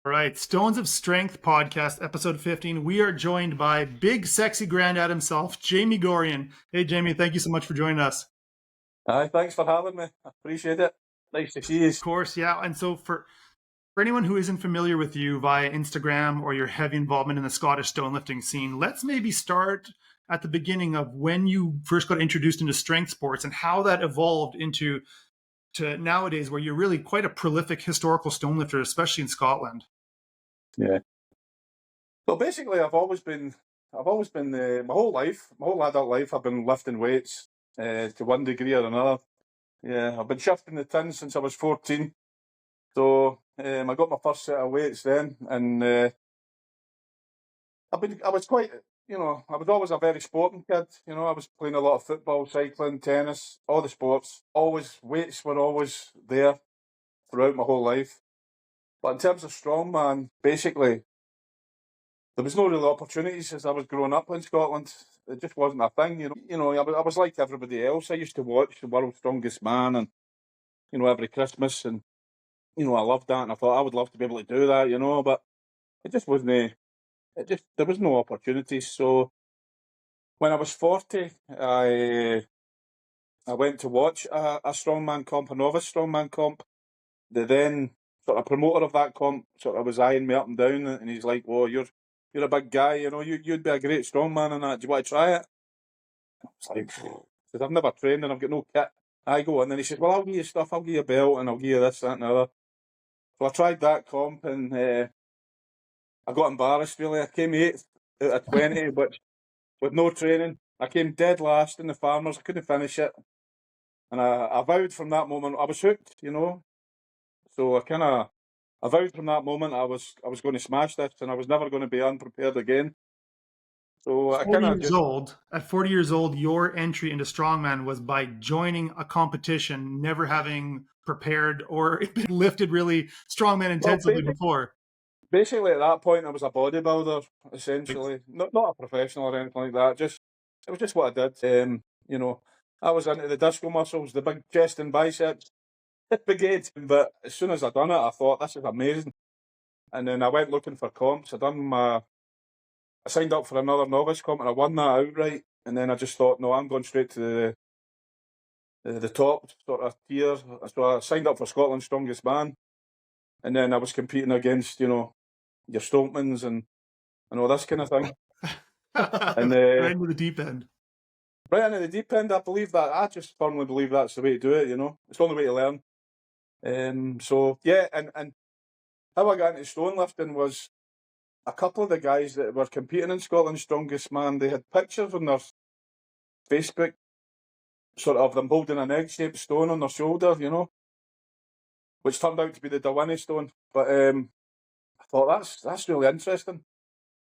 All right, Stones of Strength podcast, episode 15. We are joined by big, sexy granddad himself, Jamie Gorrian. Hey, Jamie, thank you so much for joining us. Aye, thanks for having me. I appreciate it. Nice to see you. Of course, yeah. And so for anyone who isn't familiar with you via Instagram or your heavy involvement in the Scottish Stonelifting scene, let's maybe start at the beginning of when you first got introduced into strength sports and how that evolved into nowadays, where you're really quite a prolific historical stonelifter, especially in Scotland. Yeah. Well, basically, I've always been my whole adult life, I've been lifting weights to one degree or another. Yeah, I've been shifting the tins since I was 14. So I got my first set of weights then, and I was quite, I was always a very sporting kid. I was playing a lot of football, cycling, tennis, all the sports. Weights were always there throughout my whole life. But in terms of strongman, basically, there was no real opportunities as I was growing up in Scotland. It just wasn't a thing, I was like everybody else. I used to watch The World's Strongest Man and, every Christmas, and, I loved that, and I thought I would love to be able to do that, but it just wasn't, there was no opportunities. So when I was 40, I went to watch a strongman comp, a novice strongman comp. The then sort of promoter of that comp sort of was eyeing me up and down, and he's like, "Well, you're a big guy, you'd be a great strongman and that. Do you want to try it?" I was like, "Because I've never trained and I've got no kit." I go, and then he says, "Well, I'll give you stuff. I'll give you a belt, and I'll give you this, that, and the other." So I tried that comp, and I got embarrassed. Really, I came 8th out of 20, which with no training, I came dead last in the farmers. I couldn't finish it, and I vowed from that moment I was hooked. So I vowed from that moment I was going to smash this, and I was never going to be unprepared again. So I 40 kind of years just old, at 40 years old, your entry into strongman was by joining a competition, never having prepared or lifted really strongman well, intensively before. basically at that point I was a bodybuilder essentially, not a professional or anything like that. It was just what I did. I was into the disco muscles, the big chest and biceps brigade. But as soon as I done it, I thought this is amazing, and then I went looking for comps. I signed up for another novice comp and I won that outright. And then I just thought, no, I'm going straight to the top sort of tier. So I signed up for Scotland's Strongest Man. And then I was competing against, your Stoltmans and all this kind of thing. And Right into the deep end. right into the deep end, I just firmly believe that's the way to do it, It's the only way to learn. So, yeah, and how I got into stonelifting was a couple of the guys that were competing in Scotland's Strongest Man, they had pictures on their Facebook, sort of them holding an egg-shaped stone on their shoulder, which turned out to be the Dawinnie stone. But I thought that's really interesting.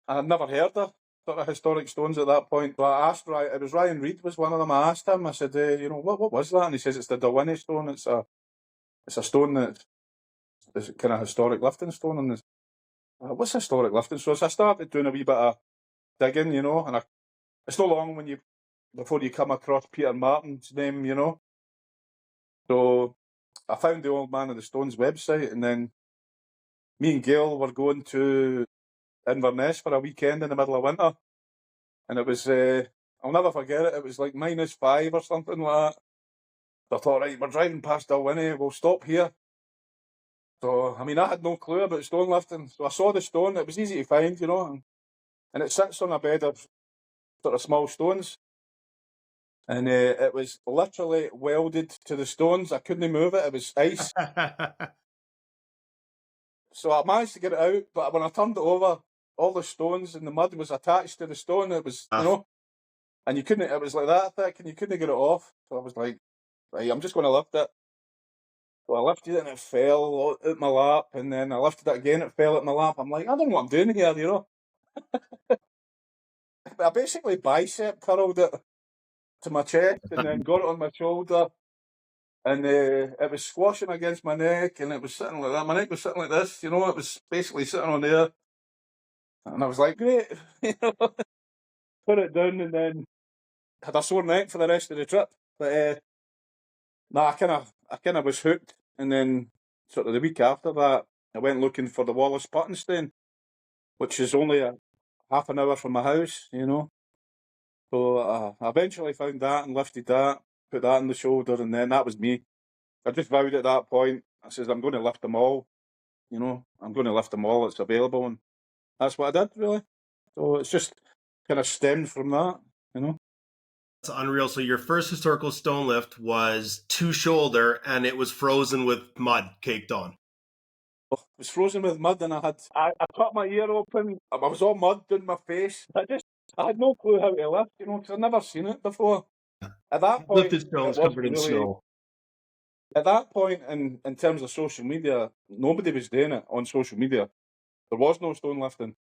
I had never heard of sort of historic stones at that point. But I asked it was Ryan Reid was one of them. I asked him, I said, what was that? And he says it's the Dawinnie stone. It's a stone that's kind of historic lifting stone. And what's historic lifting? So I started doing a wee bit of digging, and it's no long before you come across Peter Martin's name, So I found the Old Man of the Stones website, and then me and Gail were going to Inverness for a weekend in the middle of winter, and it was, I'll never forget it, it was like -5 or something like that. So I thought, right, we're driving past Dalwhinnie, we'll stop here. So, I mean, I had no clue about stone lifting, so I saw the stone, it was easy to find, and it sits on a bed of sort of small stones. And it was literally welded to the stones. I couldn't move it. It was ice. So I managed to get it out. But when I turned it over, all the stones and the mud was attached to the stone. It was, and you couldn't, it was like that thick and you couldn't get it off. So I was like, right, I'm just going to lift it. So I lifted it and it fell out my lap. And then I lifted it again, it fell out my lap. I'm like, I don't know what I'm doing here, I basically bicep curled it to my chest and then got it on my shoulder. And it was squashing against my neck, and it was sitting like that. My neck was sitting like this, it was basically sitting on there. And I was like, great, put it down, and then had a sore neck for the rest of the trip. But I kind of was hooked. And then sort of the week after that, I went looking for the Wallace putting stone, which is only a half an hour from my house, you know. So I eventually found that and lifted that, put that on the shoulder, and then that was me. I just vowed at that point, I says, I'm going to lift them all, you know. I'm going to lift them all that's available, and that's what I did, really. So it's just kind of stemmed from that, you know. It's unreal. So your first historical stone lift was 2-shoulder, and it was frozen with mud caked on. It was frozen with mud, and I cut my ear open. I was all mud in my face. I had no clue how to lift, you know, because I'd never seen it before. At that point, Lifted stones it wasn't covered in really. snow. At that point, in terms of social media, nobody was doing it on social media. There was no stone lifting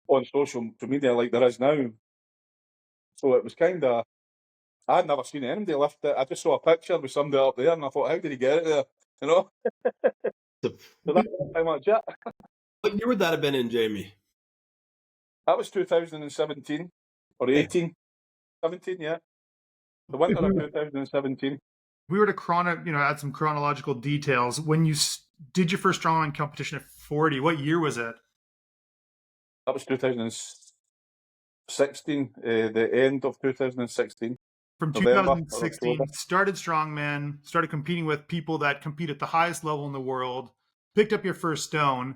on social media like there is now. So it was kind of, I'd never seen anybody lift it. I just saw a picture with somebody up there, and I thought, how did he get it there? You know? So that's pretty much it. What year would that have been in, Jamie? That was 2017 or 18. 17, yeah. The winter of 2017. We were to add some chronological details. When you did your first strongman competition at 40, what year was it? That was 2016, the end of 2016. From November 2016, started strongman, started competing with people that compete at the highest level in the world, picked up your first stone,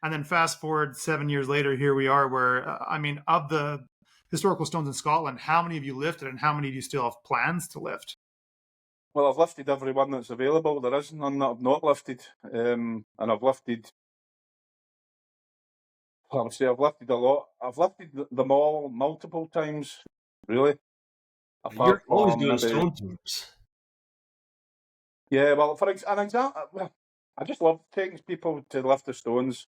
and then fast forward 7 years later, here we are where, of the historical stones in Scotland, how many of you lifted and how many of you still have plans to lift? Well, I've lifted every one that's available. There is none that I've not lifted. And I've lifted, I would say I've lifted a lot. I've lifted them all multiple times, really. You're always doing stone tours. Yeah, well, for an example, I just love taking people to lift the stones.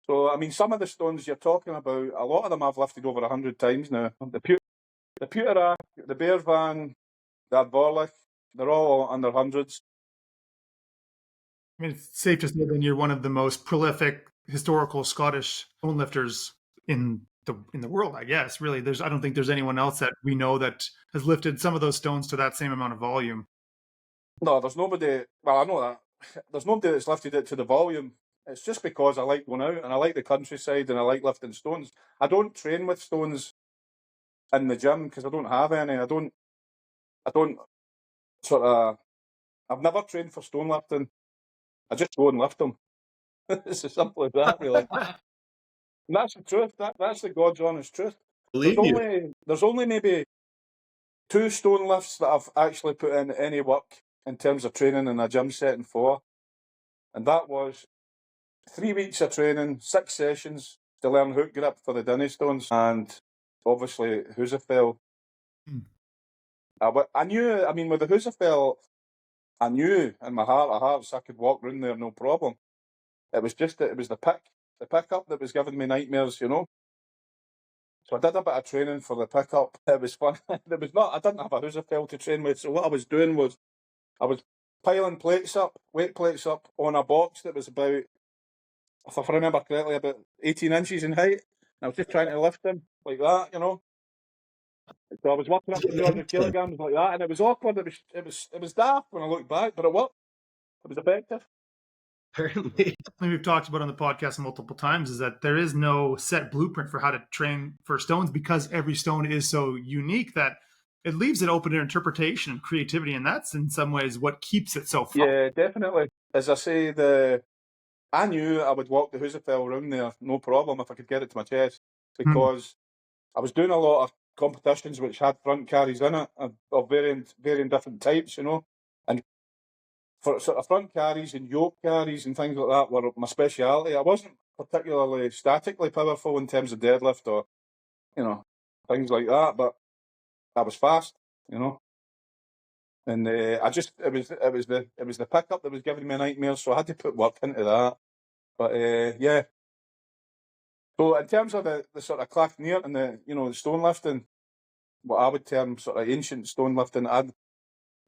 So, I mean, some of the stones you're talking about, a lot of them I've lifted over 100 times now. The Pewterak, the Bear Van, the Ardvorlich, they're all under hundreds. I mean, it's safe to say that you're one of the most prolific historical Scottish stone lifters in the world, I guess. Really, I don't think there's anyone else that we know that has lifted some of those stones to that same amount of volume. No, there's nobody. Well, I know that. There's nobody that's lifted it to the volume. It's just because I like going out and I like the countryside and I like lifting stones. I don't train with stones in the gym because I don't have any. I don't sort of. I've never trained for stone lifting. I just go and lift them. It's as simple as that, really. And that's the truth. That's the God's honest truth. There's only maybe 2 stone lifts that I've actually put in any work in terms of training in a gym setting for. And that was 3 weeks of training, 6 sessions to learn hook grip for the Dinnie stones, and obviously Hoosafell. I knew, I mean, with the Hoosafell, I knew in my heart of hearts I could walk round there no problem. It was just that it was the pickup that was giving me nightmares, you know. So I did a bit of training for the pickup. It was fun. I didn't have a Hoosafell to train with, so what I was doing was I was piling weight plates up on a box that was about, if I remember correctly, about 18 inches in height. And I was just trying to lift them like that, you know. So I was working up to 200 kilograms like that, and it was awkward. It was daft when I look back, but it worked. It was effective. Apparently, something we've talked about on the podcast multiple times is that there is no set blueprint for how to train for stones because every stone is so unique that it leaves it open to interpretation and creativity, and that's in some ways what keeps it so fun. Yeah, definitely. As I say, I knew I would walk the Hoosafell round there, no problem, if I could get it to my chest, because I was doing a lot of competitions which had front carries in it of varying different types, you know, and for sort of front carries and yoke carries and things like that were my speciality. I wasn't particularly statically powerful in terms of deadlift or, you know, things like that, but I was fast, you know. And it was the pickup that was giving me nightmares, so I had to put work into that. But yeah. So in terms of the sort of Clachnear and the stone lifting, what I would term sort of ancient stone lifting, I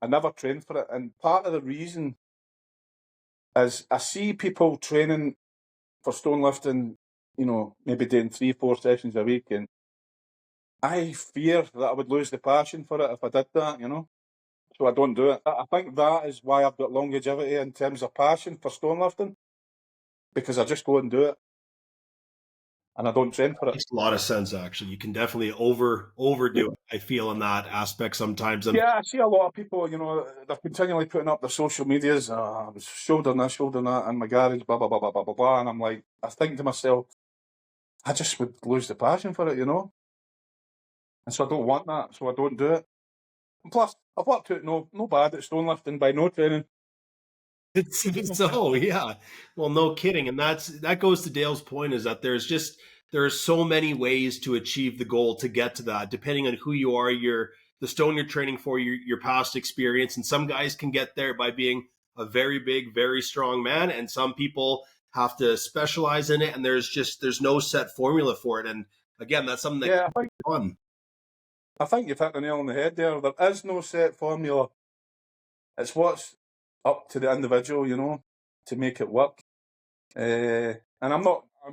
never trained for it, and part of the reason is I see people training for stone lifting, you know, maybe doing 3-4 sessions a week, and I fear that I would lose the passion for it if I did that, you know. So I don't do it. I think that is why I've got longevity in terms of passion for stone lifting. because I just go and do it, and I don't train for it. Makes a lot of sense, actually. You can definitely overdo it, I feel, in that aspect sometimes. And Yeah, I see a lot of people, they're continually putting up their social medias, I was shouldering that in my garage, blah, blah, blah, blah, blah, blah, blah. And I'm like, I think to myself, I just would lose the passion for it, And so I don't want that, so I don't do it. And plus, I've worked out no bad at stonelifting by no training. so yeah, well, no kidding. And that goes to Dale's point, is that there are so many ways to achieve the goal, to get to that, depending on who you are, the stone you're training for, your past experience. And some guys can get there by being a very big, very strong man, and some people have to specialize in it, and there's no set formula for it. And again, that's something that Yeah, can be fun. I think you've hit the nail on the head there. There is no set formula. It's what's up to the individual, to make it work. And I'm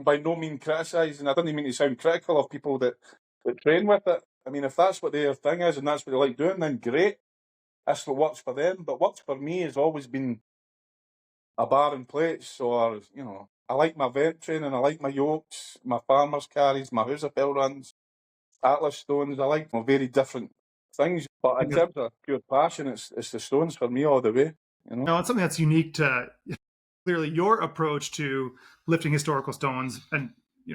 by no means criticising. I don't even mean to sound critical of people that train with it. I mean, if that's what their thing is and that's what they like doing, then great. That's what works for them. But what's for me has always been a bar and plates, or, I like my vent training, I like my yokes, my farmer's carries, my Husafell runs, Atlas stones. I like very different things. But in terms of pure passion, it's the stones for me all the way, No, it's something that's unique to clearly your approach to lifting historical stones, and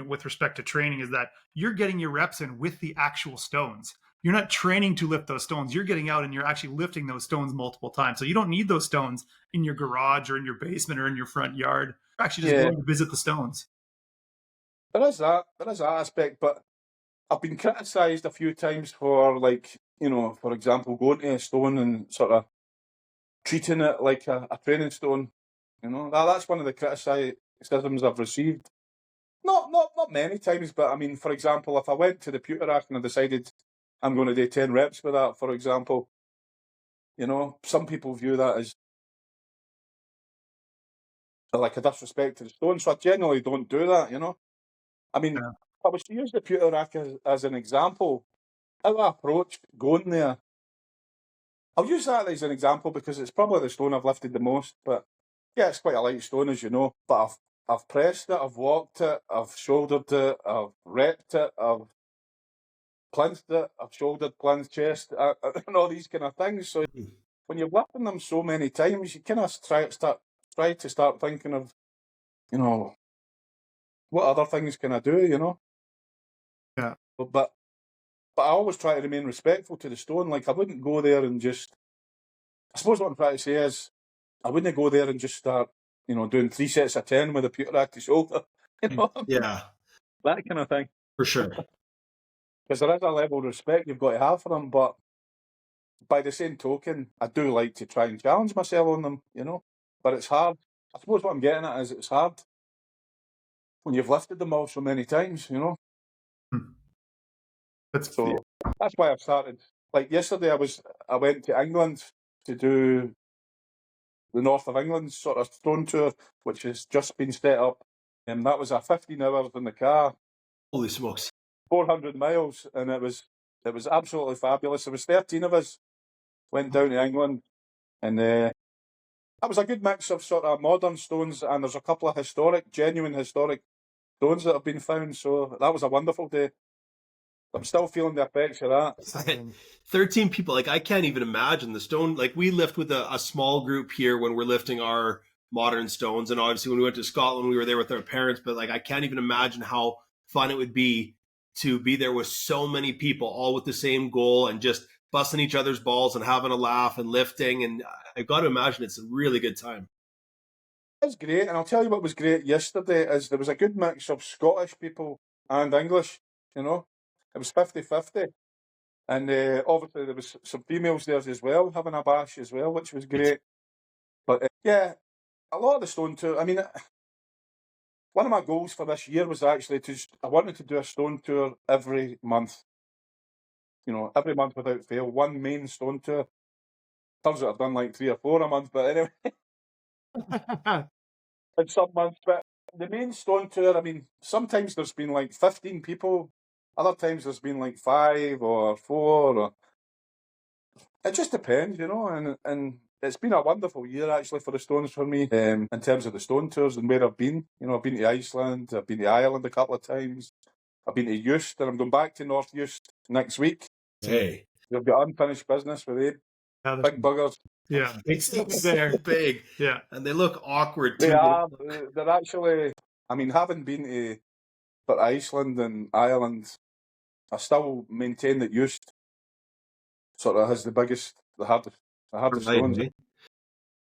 with respect to training, is that you're getting your reps in with the actual stones. You're not training to lift those stones. You're getting out and you're actually lifting those stones multiple times. So you don't need those stones in your garage or in your basement or in your front yard. You're actually just going to visit the stones. There is that aspect, but I've been criticised a few times for, like, for example, going to a stone and sort of treating it like a training stone. That's one of the criticisms I've received. Not many times, but I mean, for example, if I went to the pewter rack and I decided I'm going to do 10 reps with that, for example, some people view that as like a disrespect to the stone. So I generally don't do that, I mean, Yeah. if I was to use the pewter rack as an example, how I approach going there, I'll use that as an example because it's probably the stone I've lifted the most. But yeah, it's quite a light stone, as you know. But I've pressed it, I've walked it, I've shouldered it, I've repped it, I've plinth it, I've shouldered, plinth, chest, and all these kind of things. So when you're lifting them so many times, you kind of try to start thinking of, what other things can I do, Yeah. But I always try to remain respectful to the stone. Like, I wouldn't go there and just, I suppose what I'm trying to say is, I wouldn't go there and just start, doing 3 sets of 10 with a pewter rack to shoulder, Yeah, that kind of thing. for sure. Because there is a level of respect you've got to have for them. But by the same token, I do like to try and challenge myself on them, But it's hard. I suppose what I'm getting at is it's hard when you've lifted them all so many times, That's why I've started. Like yesterday, I went to England to do the north of England sort of stone tour, which has just been set up. And that was a 15 hours in the car. Holy smokes. 400 miles, and it was absolutely fabulous. There was 13 of us, went down to England, and that was a good mix of sort of modern stones, and there's a couple of genuine historic stones that have been found, so that was a wonderful day. I'm still feeling the effects of that. 13 people, like, I can't even imagine the stone. Like, we lift with a small group here when we're lifting our modern stones, and obviously when we went to Scotland, we were there with our parents, but like, I can't even imagine how fun it would be to be there with so many people, all with the same goal, and just busting each other's balls and having a laugh and lifting. And I've got to imagine it's a really good time. It's great, and I'll tell you what was great yesterday is there was a good mix of Scottish people and English, It was 50-50. And obviously there was some females there as well, having a bash as well, which was great. But yeah, a lot of the stone tour, I mean, one of my goals for this year was actually I wanted to do a stone tour every month. Every month without fail, one main stone tour. Turns out I've done like 3 or 4 a month, but anyway. In some months, but the main stone tour, I mean, sometimes there's been like 15 people, other times there's been like 5 or 4, or it just depends, and it's been a wonderful year actually for the Stones for me, in terms of the Stone tours and where I've been. You know, I've been to Iceland, I've been to Ireland a couple of times, I've been to Eust, and I'm going back to North Eust next week. Hey, We've got unfinished business with them. Yeah, Big buggers. yeah. it's so There. big, Yeah. and they look awkward They too. are. They're actually. I mean, having been to but Iceland and Ireland, I still maintain that Eust sort of has the hardest Right, stones. eh?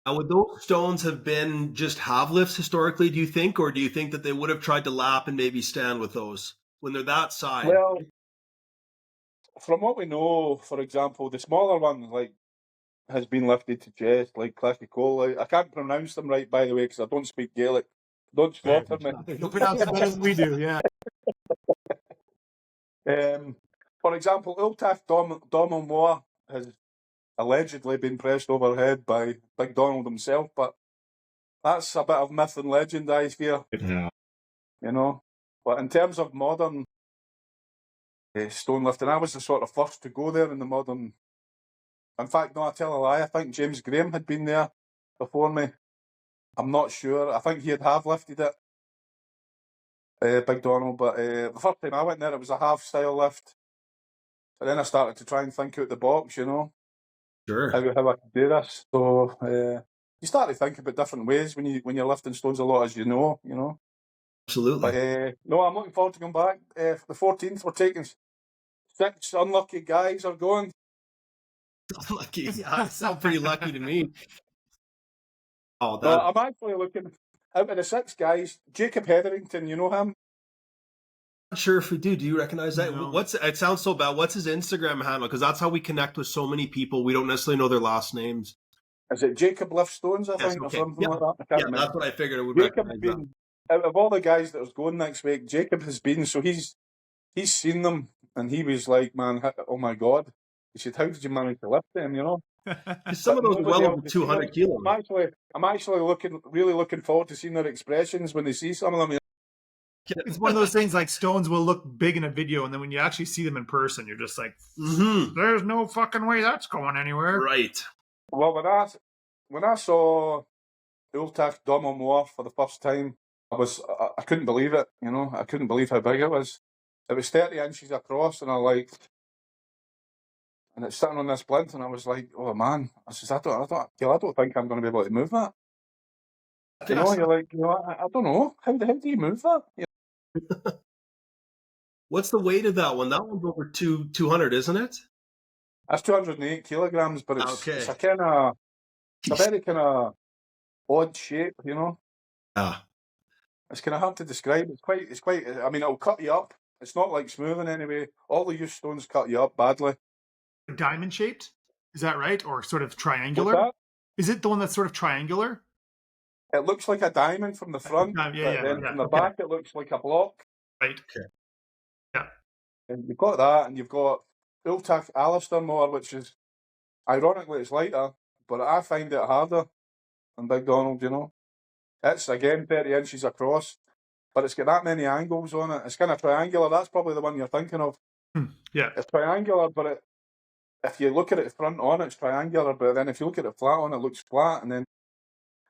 Now, would those stones have been just half lifts historically, do you think? Or do you think that they would have tried to lap and maybe stand with those when they're that size? Well, from what we know, for example, the smaller one has been lifted to chest, like Classicola. I can't pronounce them right, by the way, because I don't speak Gaelic. Don't slaughter me. You'll pronounce it better than we do. Yeah. For example, Ultaf Dommelmoor has allegedly been pressed overhead by Big Donald himself, but that's a bit of myth and legend, I fear. Yeah. You know. But in terms of modern stonelifting, I was the sort of first to go there in the modern. In fact, no, I tell a lie. I think James Graham had been there before me. I'm not sure. I think he'd have lifted it, Big Donald. But the first time I went there, it was a half style lift. And then I started to try and think out the box, you know, Sure. how I could do this. So you start to think about different ways when you're lifting stones a lot, as you know. Absolutely. But no, I'm looking forward to going back. For the 14th, we're taking 6 unlucky guys are going. Lucky. Yeah, sound pretty lucky to me. Oh, No, that I'm actually looking out of the 6 guys. Jacob Hetherington, you know him? not sure if we do. Do you recognize that? No. It sounds so bad. What's his Instagram handle? Because that's how we connect with so many people. We don't necessarily know their last names. Is it Jacob Lift Stones, I Yes, think, okay. or something Yeah. like that? I Yeah, can't remember. that's what I figured I would Jacob's recognize that. been, out of all the guys that was going next week, Jacob has been, so he's seen them, and he was like, man, oh my God. He said, how did you manage to lift them, you know? Because some of But those are nobody well else over has seen 200 them. kilos. I'm actually really looking forward to seeing their expressions when they see some of them. It's one of those things like stones will look big in a video, and then when you actually see them in person, you're just like, there's no fucking way that's going anywhere. Right. Well, when I saw Ultaf Dommelmoor for the first time, I couldn't believe it, you know. I couldn't believe how big it was. It was 30 inches across, and and it's sitting on this plinth, and I was like, oh man. I says, I don't think I'm going to be able to move that. You know, you're like, I don't know. How do you move that? What's the weight of that one? That one's over 200, isn't it? That's 208 kilograms, but it's Okay. it's a very kind of odd shape, you know. Yeah. It's kind of hard to describe. It's quite. I mean, it'll cut you up. It's not like smoothing anyway. All the used stones cut you up badly. Diamond shaped? Is that right? Or sort of What's triangular? that? Is it the one that's sort of triangular? It looks like a diamond from the front, Yeah, but yeah, then yeah, from the okay. back it looks like a block. Right. Okay. Yeah. And you've got that, and you've got Ultaf Alistair Moore, which is, ironically, it's lighter, but I find it harder than Big Donald, you know. It's, again, 30 inches across, but it's got that many angles on it. It's kind of triangular. That's probably the one you're thinking of. Yeah. It's triangular, but if you look at it front on, it's triangular, but then if you look at it flat on, it looks flat, and then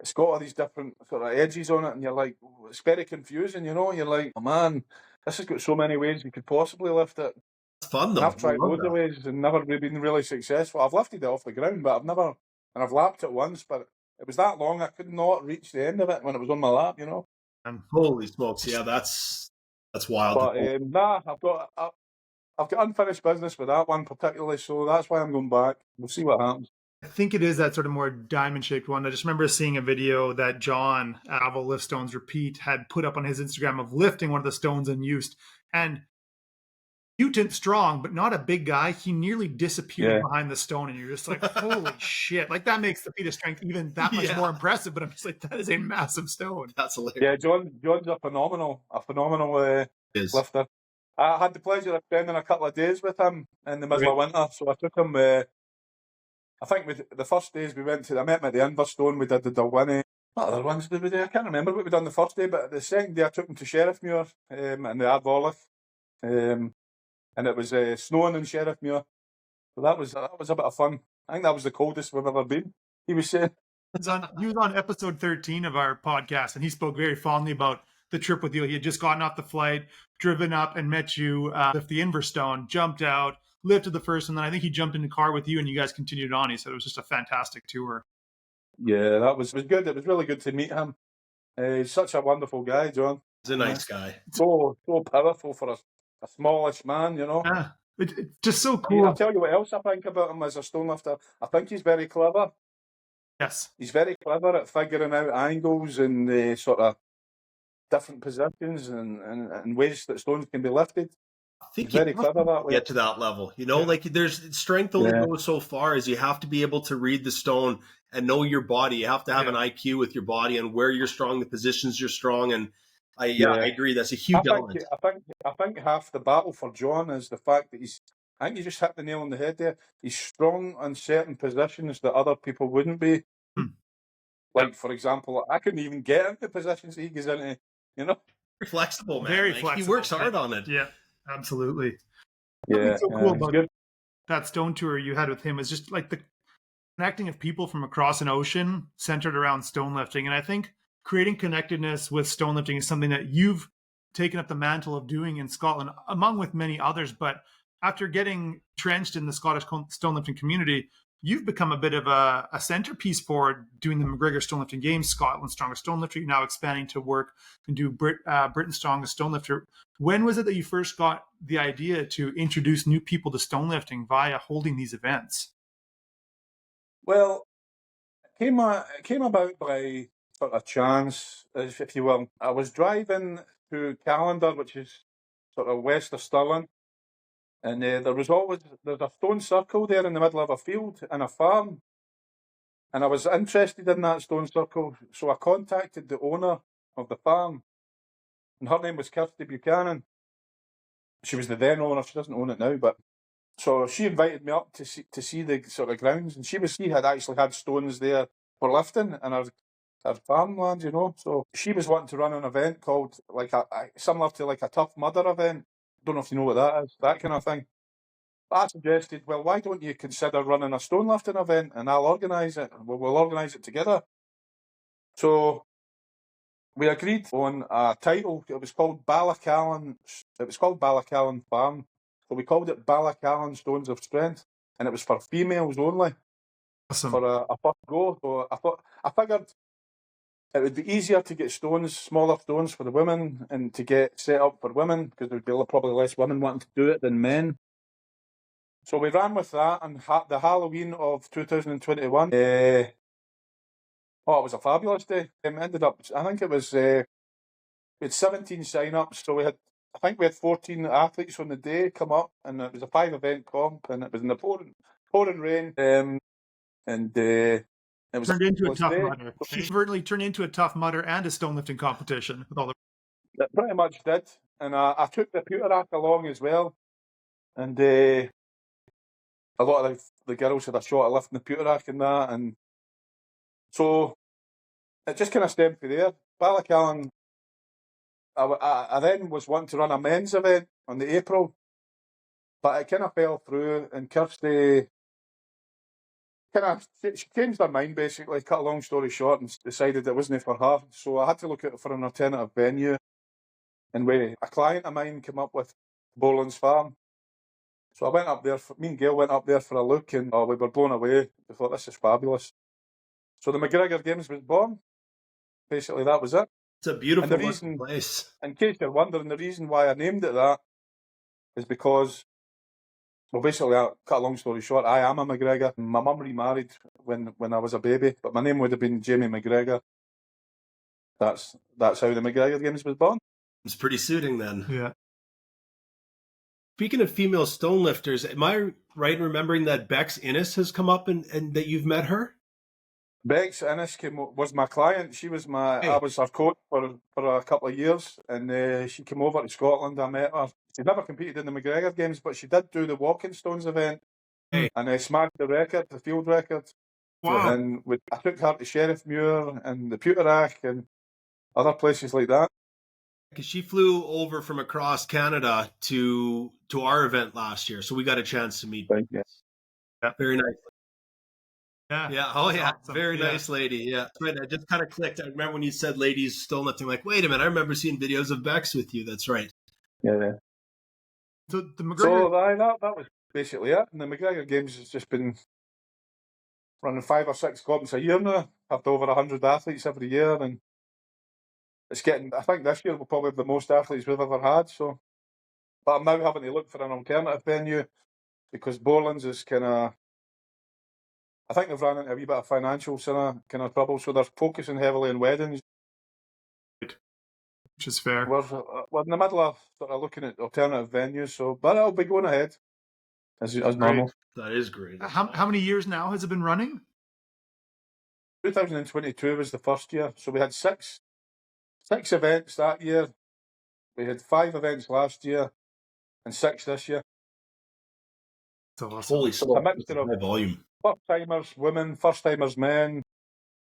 it's got all these different sort of edges on it, and you're like, it's very confusing, you know. You're like, oh man, this has got so many ways you could possibly lift it. It's fun, And though. I've tried loads of ways and never been really successful. I've lifted it off the ground, but I've lapped it once, but it was that long I could not reach the end of it when it was on my lap, you know. Holy smokes! Yeah, that's wild. But nah, I've got unfinished business with that one particularly, so that's why I'm going back. We'll see what happens. I think it is that sort of more diamond-shaped one. I just remember seeing a video that John at Avo Lift Stones Repeat had put up on his Instagram of lifting one of the stones in Eust. And mutant strong, but not a big guy. He nearly disappeared behind the stone, and you're just like, holy shit. Like, that makes the feat of strength even that much more impressive, but I'm just like, that is a massive stone. That's hilarious. Yeah, John's a phenomenal lifter. I had the pleasure of spending a couple of days with him in the middle of winter, so I took him. I think the first days I met him at the Inverstone. We did the Dalwhinnie. What other ones did we do? I can't remember what we done the first day, but the second day I took him to Sheriffmuir in the Ardvorlich, and it was snowing in Sheriffmuir. So that was a bit of fun. I think that was the coldest we've ever been. he was saying. He was on episode 13 of our podcast, and he spoke very fondly about the trip with you. He had just gotten off the flight, driven up, and met you at the Inverstone, jumped out, lifted the first, and then I think he jumped in the car with you, and you guys continued on. He said it was just a fantastic tour. Yeah, that was good. It was really good to meet him. He's such a wonderful guy, John. He's a nice guy. So powerful for a smallish man, Yeah, it's just so cool. I'll tell you what else I think about him as a stonelifter. I think he's very clever. Yes. He's very clever at figuring out angles and sort of different positions and ways that stones can be lifted. I think he's very clever that way. Get to that level. Like there's strength only goes so far as you have to be able to read the stone and know your body. You have to have an IQ with your body and where you're strong, the positions you're strong. And I agree. That's a huge element. I think half the battle for John is the fact that I think you just hit the nail on the head there. He's strong on certain positions that other people wouldn't be. Like, for example, I couldn't even get into positions that he goes into, Very flexible, man. Very flexible. He works hard on it. Yeah, absolutely. Yeah. What's so cool about that stone tour you had with him is just like the connecting of people from across an ocean centered around stonelifting. And I think creating connectedness with stonelifting is something that you've taken up the mantle of doing in Scotland, among with many others. But after getting trenched in the Scottish stonelifting community, you've become a bit of a centerpiece for doing the McGregor Stonelifting Games, Scotland's Strongest Stonelifter. You're now expanding to work and do Britain's Strongest Stonelifter. When was it that you first got the idea to introduce new people to stonelifting via holding these events? Well, it came about by sort of chance, if you will. I was driving to Callander, which is sort of west of Stirling, and there's a stone circle there in the middle of a field in a farm, and I was interested in that stone circle, so I contacted the owner of the farm, and her name was Kirsty Buchanan. She was the then owner. She doesn't own it now, but so she invited me up to see the sort of grounds, and she had actually had stones there for lifting in her farmland, So she was wanting to run an event called similar to like a Tough Mudder event. Don't know if you know what that is, that kind of thing. But I suggested, well, why don't you consider running a stonelifting event and I'll organise it. We'll organise it together. So we agreed on a title. It was called Ballacallan. It was called Ballacallan Farm. So we called it Ballacallan Stones of Strength, and it was for females only. Awesome. For a first go. So I figured it would be easier to get smaller stones for the women, and to get set up for women, because there would be probably less women wanting to do it than men. So we ran with that, and the Halloween of 2021, it was a fabulous day. Ended up, I think it was, we had 17 sign-ups, so I think we had 14 athletes on the day come up, and it was a 5-event comp, and it was in the pouring rain, and it was turned into a Tough Mudder. Inadvertently turned into a Tough Mudder and a stonelifting competition with all the. It pretty much did, and I took the pewter rack along as well, and a lot of the girls had a shot at lifting the pewter rack and that, and so it just kind of stemmed from there. Ballacallan. I then was wanting to run a men's event on the April, but it kind of fell through, and Kirsty she changed her mind, basically, cut a long story short, and decided it wasn't for her. So I had to look for an alternative venue, and a client of mine came up with Boland's Farm. So I went up there, me and Gail went up there for a look, and we were blown away. We thought, this is fabulous. So the McGregor Games was born. Basically, that was it. It's a beautiful place. In case you're wondering, the reason why I named it that is because, well, basically, cut a long story short, I am a McGregor. My mum remarried when I was a baby, but my name would have been Jamie McGregor. That's how the McGregor Games was born. It's pretty suiting then. Yeah. Speaking of female stonelifters, am I right in remembering that Bex Innes has come up and that you've met her? Bex Innes was my client. She was I was her coach for a couple of years, and she came over to Scotland. I met her. She never competed in the McGregor Games, but she did do the walking stones event, and smashed the record, the field record. Wow! And I took her to Sheriffmuir and the Pewter Rack and other places like that. Because she flew over from across Canada to our event last year, so we got a chance to meet. Thank you. Yeah, very nice. Yeah. Oh, That's yeah. awesome. Very Yeah. nice lady. Yeah. Right. I just kind of clicked. I remember when you said ladies stonelifting. Like, wait a minute. I remember seeing videos of Bex with you. That's right. Yeah. So the McGregor, So that was basically it. And the McGregor Games has just been running 5 or 6 comps a year now. Have over 100 athletes every year, and it's getting. I think this year we'll probably have the most athletes we've ever had. So, but I'm now having to look for an alternative venue because Borland's is kind of. I think they've run into a wee bit of financial kind of trouble, so they're focusing heavily on weddings. which is fair. We're in the middle of sort of looking at alternative venues, so but it'll be going ahead as normal. That is great. How many years now has it been running? 2022 was the first year, so we had six events that year. We had 5 events last year and 6 this year. That's awesome. Holy A smokes. mixture of High volume. first timers women, first timers men,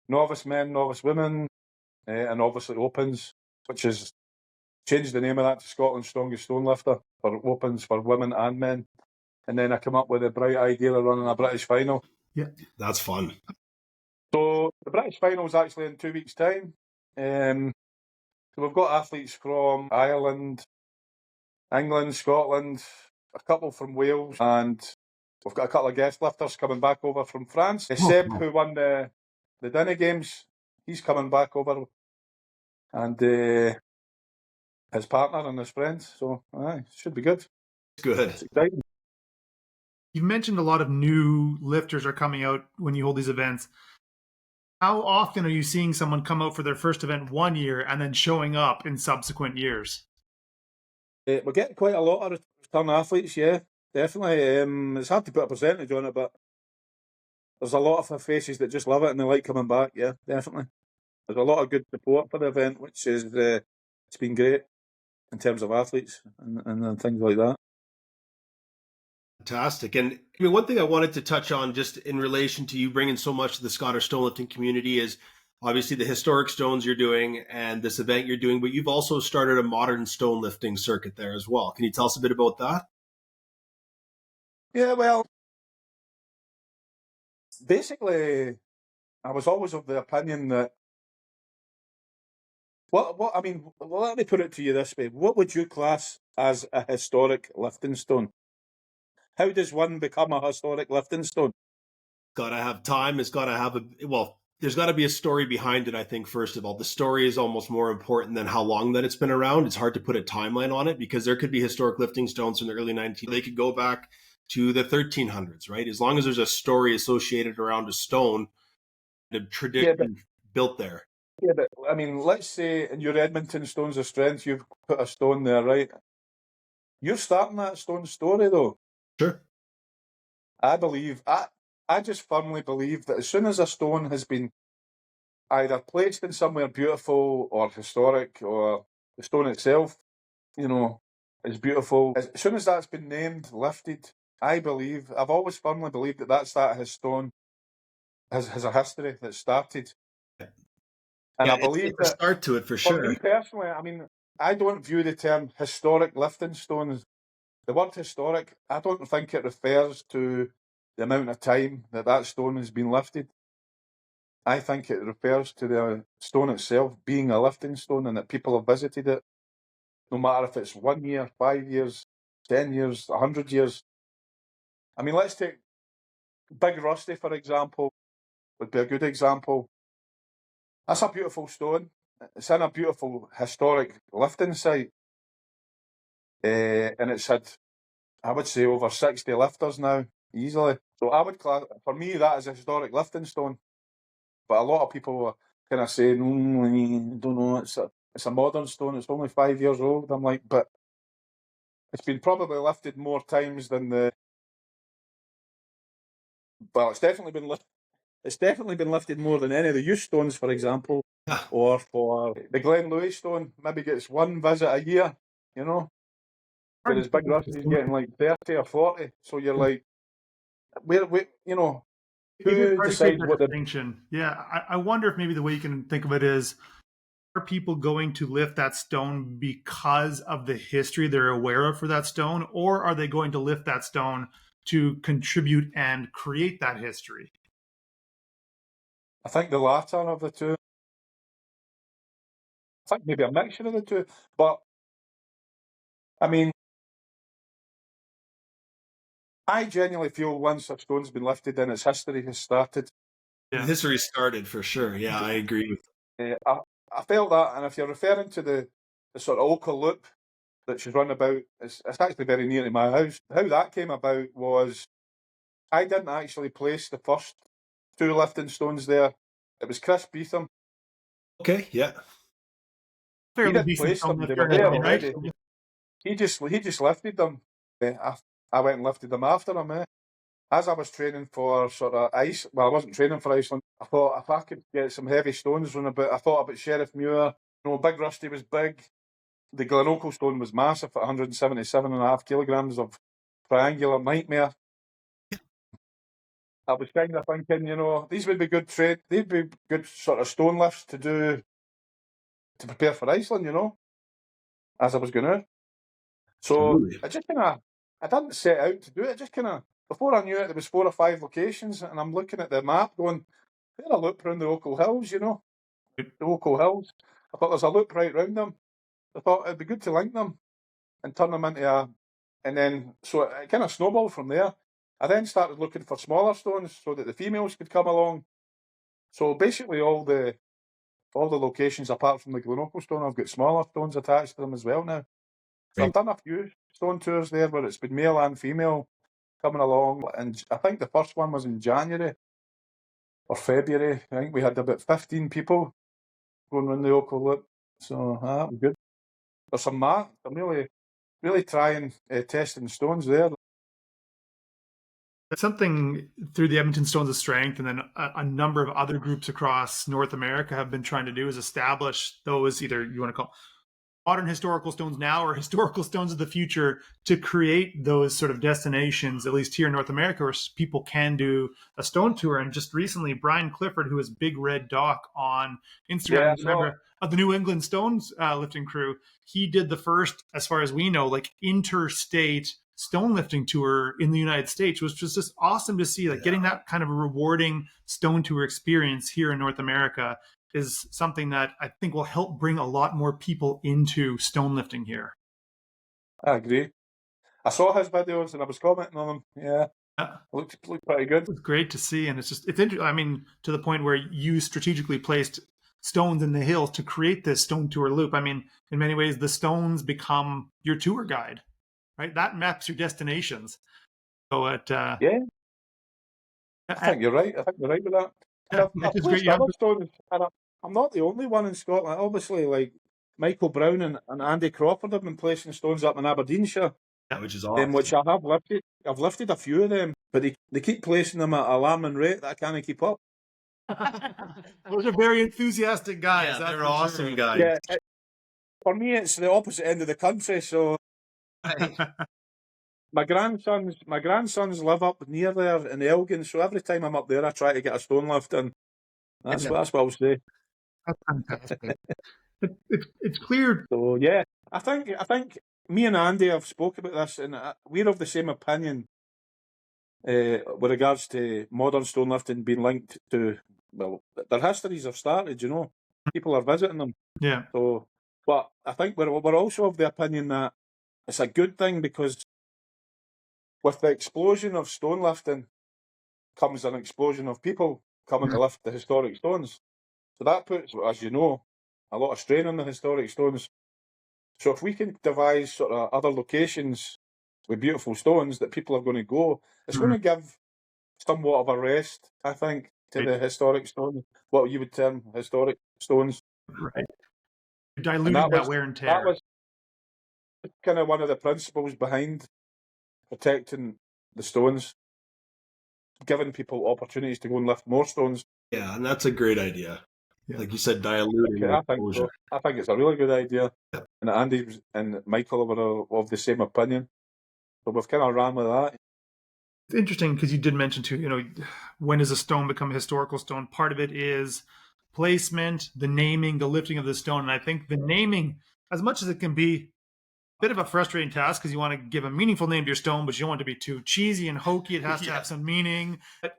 novice women, and obviously opens, which is changed the name of that to Scotland's Strongest Stonelifter for opens for women and men. And then I come up with the bright idea of running a British final. Yeah. That's fun. So the British final is actually in 2 weeks' time. So we've got athletes from Ireland, England, Scotland, a couple from Wales, and we've got a couple of guest lifters coming back over from France. Seb, who won the Dinner Games, he's coming back over, and his partner and his friends. So, should be good. Good. It's exciting. You mentioned a lot of new lifters are coming out when you hold these events. How often are you seeing someone come out for their first event one year and then showing up in subsequent years? We're getting quite a lot of return athletes, yeah, definitely. It's hard to put a percentage on it, but there's a lot of faces that just love it and they like coming back, yeah, definitely. There's a lot of good support for the event, which is it's been great in terms of athletes and things like that. Fantastic. And I mean, one thing I wanted to touch on just in relation to you bringing so much to the Scottish Stonelifting community is obviously the historic stones you're doing and this event you're doing, but you've also started a modern stonelifting circuit there as well. Can you tell us a bit about that? Yeah, well, basically, I was always of the opinion that I mean, well, let me put it to you this way. What would you class as a historic lifting stone? How does one become a historic lifting stone? Got to have time. It's got to have there's got to be a story behind it, I think, first of all. The story is almost more important than how long that it's been around. It's hard to put a timeline on it because there could be historic lifting stones from the early 1900s. They could go back to the 1300s, right? As long as there's a story associated around a stone, the tradition built there. Yeah, but I mean, let's say in your Edmonton Stones of Strength, you've put a stone there, right? You're starting that stone story, though. Sure. I just firmly believe that as soon as a stone has been either placed in somewhere beautiful or historic, or the stone itself, is beautiful, as soon as that's been named, lifted, I've always firmly believed that his stone has a history that started. And I believe it's a start to it for sure. For me personally, I mean, I don't view the term historic lifting stones. The word historic, I don't think it refers to the amount of time that stone has been lifted. I think it refers to the stone itself being a lifting stone and that people have visited it, no matter if it's 1 year, 5 years, 10 years, 100 years. I mean, let's take Big Rusty, for example, would be a good example. That's a beautiful stone. It's in a beautiful historic lifting site. And it's had, I would say, over 60 lifters now, easily. So I would for me, that is a historic lifting stone. But a lot of people are kind of saying, I don't know, it's a modern stone, it's only 5 years old. I'm like, but it's been probably lifted more times than it's definitely been lifted more than any of the youth stones, for example. Or for the Glen Louis stone, maybe gets 1 visit a year, Whereas Big Rusty's getting like 30 or 40. So you're like, who decides what the distinction? Yeah, I wonder if maybe the way you can think of it is, are people going to lift that stone because of the history they're aware of for that stone, or are they going to lift that stone to contribute and create that history? I think the latter of the two. I think maybe a mixture of the two. But, I mean, I genuinely feel once a stone's been lifted, then its history has started. Yeah. History started for sure. Yeah, I agree with I felt that, and if you're referring to the sort of Oka loop that she's run about, it's actually very near to my house. How that came about was I didn't actually place the first two lifting stones there. It was Chris Beetham. Okay, yeah. He Fairly didn't decent place them; they Stonelifter were in his there own right. already. He just lifted them. I went and lifted them after him. As I was training for sort of ice, well, I wasn't training for Iceland. I thought if I could get some heavy stones run about, I thought about Sheriff Muir. You know, Big Rusty was big. The Glenorchy stone was massive at 177.5 kilograms of triangular nightmare. I was kind of thinking, you know, these would be good they'd be good sort of stone lifts to do to prepare for Iceland, you know, as I was going out. So Absolutely. I just I didn't set out to do it. Just before I knew it, there was 4 or 5 locations, and I'm looking at the map going, there's a loop around the Oakle Hills, you know, the Oakle Hills. I thought there's a loop right round them. I thought it'd be good to link them and turn them into and then, so it kind of snowballed from there. I then started looking for smaller stones so that the females could come along. So basically all the locations apart from the Glenorchy stone, I've got smaller stones attached to them as well now. So I've done a few stone tours there where it's been male and female coming along, and I think the first one was in January or February. I think we had about 15 people going round the Oakle Loop. So that was good. There's some I'm really trying testing stones there. Something through the Edmonton Stones of Strength and then a number of other groups across North America have been trying to do is establish those, either you want to call modern historical stones now or historical stones of the future, to create those sort of destinations, at least here in North America, where people can do a stone tour. And just recently, Brian Clifford, who is Big Red Doc on Instagram, member of the New England Stones lifting crew, he did the first, as far as we know, like interstate stone lifting tour in the United States, which was just awesome to see. Like getting that kind of a rewarding stone tour experience here in North America is something that I think will help bring a lot more people into stone lifting here. I agree. I saw his videos and I was commenting on them. Yeah. Looked pretty good. It's great to see, and it's interesting. I mean, to the point where you strategically placed stones in the hills to create this stone tour loop. I mean, in many ways, the stones become your tour guide, right? That maps your destinations. So yeah, I think you're right. I think you're right with that. I've placed other stones, and I'm not the only one in Scotland. Obviously, like Michael Brown and Andy Crawford have been placing stones up in Aberdeenshire. Which is awesome. Which I have lifted. I've lifted a few of them, but they keep placing them at an alarming rate that I can't keep up. Those are very enthusiastic guys. Yeah, they're awesome guys. Yeah, for me, it's the opposite end of the country. So my grandsons live up near there in Elgin. So every time I'm up there, I try to get a stone lift, and that's what I'll say. That's fantastic. It's clear. So yeah, I think me and Andy have spoke about this, and we're of the same opinion with regards to modern stone lifting being linked to, well, their histories have started. You know, people are visiting them. Yeah. So, but I think we're also of the opinion that it's a good thing, because with the explosion of stone lifting comes an explosion of people coming to lift the historic stones. So that puts, as you know, a lot of strain on the historic stones. So if we can devise sort of other locations with beautiful stones that people are going to go, it's going to give somewhat of a rest, I think, to the historic stones, what you would term historic stones. Right. Diluting that wear and tear. That was kind of one of the principles behind protecting the stones, giving people opportunities to go and lift more stones. Yeah, and that's a great idea. Like you said, diluting exposure. I think it's a really good idea. Yeah. And Andy and Michael were of the same opinion. So we've kind of ran with that. It's interesting because you did mention too, you know, when does a stone become a historical stone? Part of it is placement, the naming, the lifting of the stone. And I think the naming, as much as it can be a bit of a frustrating task because you want to give a meaningful name to your stone, but you don't want it to be too cheesy and hokey. It has to have some meaning. But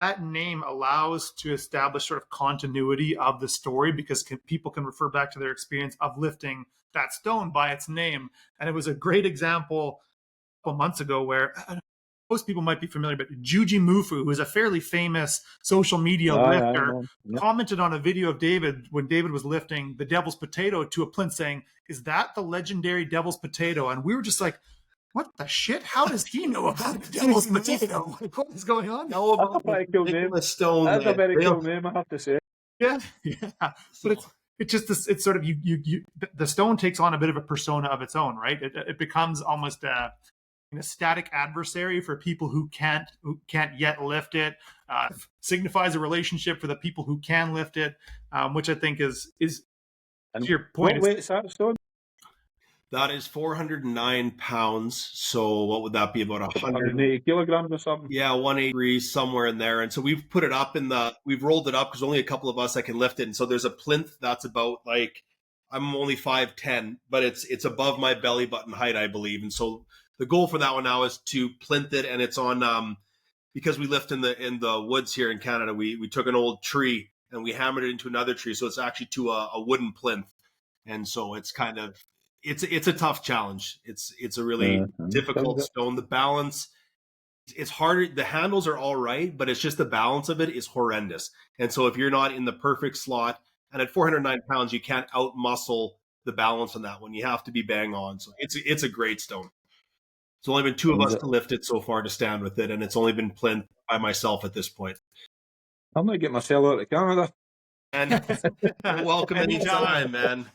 that name allows to establish sort of continuity of the story, because people can refer back to their experience of lifting that stone by its name. And it was a great example a couple months ago where most people might be familiar, but Juji Mufu, who is a fairly famous social media lifter, commented on a video of David when David was lifting the Devil's Potato to a plinth saying, "Is that the legendary Devil's Potato?" And we were just like, what the shit? How does he know about the Devil's Potato? Like, what is going on? No, That's a very cool name. That's a very cool name, I have to say. Yeah. But it's just this. It's sort of the stone takes on a bit of a persona of its own, right? It becomes almost a static adversary for people who can't yet lift it. Signifies a relationship for the people who can lift it, which I think is to your point. What weight is that stone? That is 409 pounds. So what would that be? About 180 kilograms or something? Yeah, 183, somewhere in there. And so we've put it up we've rolled it up because only a couple of us that can lift it. And so there's a plinth that's about I'm only 5'10", but it's above my belly button height, I believe. And so the goal for that one now is to plinth it, and it's on because we lift in the woods here in Canada. We took an old tree and we hammered it into another tree, so it's actually to a wooden plinth. And so it's kind of it's a tough challenge. It's a really difficult stone. The balance, it's harder. The handles are all right, but it's just the balance of it is horrendous. And so if you're not in the perfect slot, and at 409 pounds, you can't out muscle the balance on that one. You have to be bang on. So it's a great stone. It's only been two of us to lift it so far, to stand with it, and it's only been plinth by myself at this point. I'm going to get myself out of Canada. And welcome anytime, man.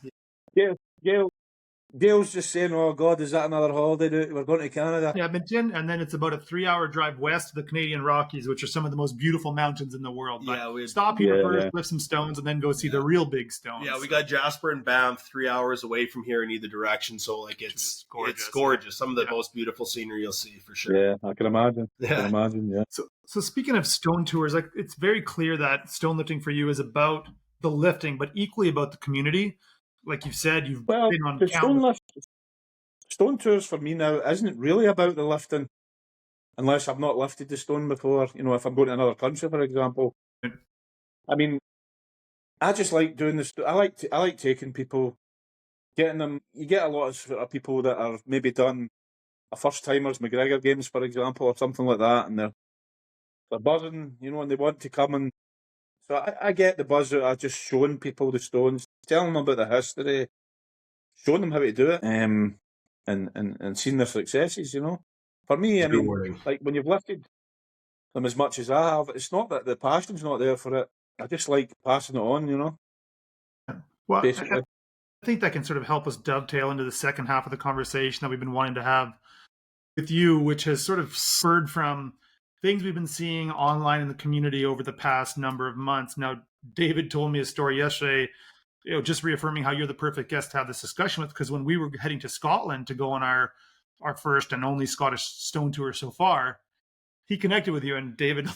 Gail's just saying, "Oh God, is that another holiday? We're going to Canada." Yeah, Edmonton, and then it's about a 3-hour drive west of the Canadian Rockies, which are some of the most beautiful mountains in the world. But we stop here first, lift some stones, and then go see the real big stones. Yeah, we got Jasper and Banff 3 hours away from here in either direction, so it's gorgeous. It's gorgeous. Some of the most beautiful scenery you'll see for sure. Yeah, I can imagine. Yeah. So speaking of stone tours, it's very clear that stone lifting for you is about the lifting, but equally about the community. Like you've said, you've been on the stone tours for me now isn't really about the lifting, unless I've not lifted the stone before. If I'm going to another country, for example. I mean, I just like doing this. I like taking people, getting them. You get a lot of people that are maybe done a first timers McGregor Games, for example, or something like that, and they're buzzing, and they want to come and. So I get the buzz out of just showing people the stones, telling them about the history, showing them how to do it, and seeing their successes. For me, I mean, like when you've lifted them as much as I have, it's not that the passion's not there for it. I just like passing it on. Well, basically, I think that can sort of help us dovetail into the second half of the conversation that we've been wanting to have with you, which has sort of spurred from things we've been seeing online in the community over the past number of months. Now, David told me a story yesterday, just reaffirming how you're the perfect guest to have this discussion with, because when we were heading to Scotland to go on our first and only Scottish stone tour so far, he connected with you, and David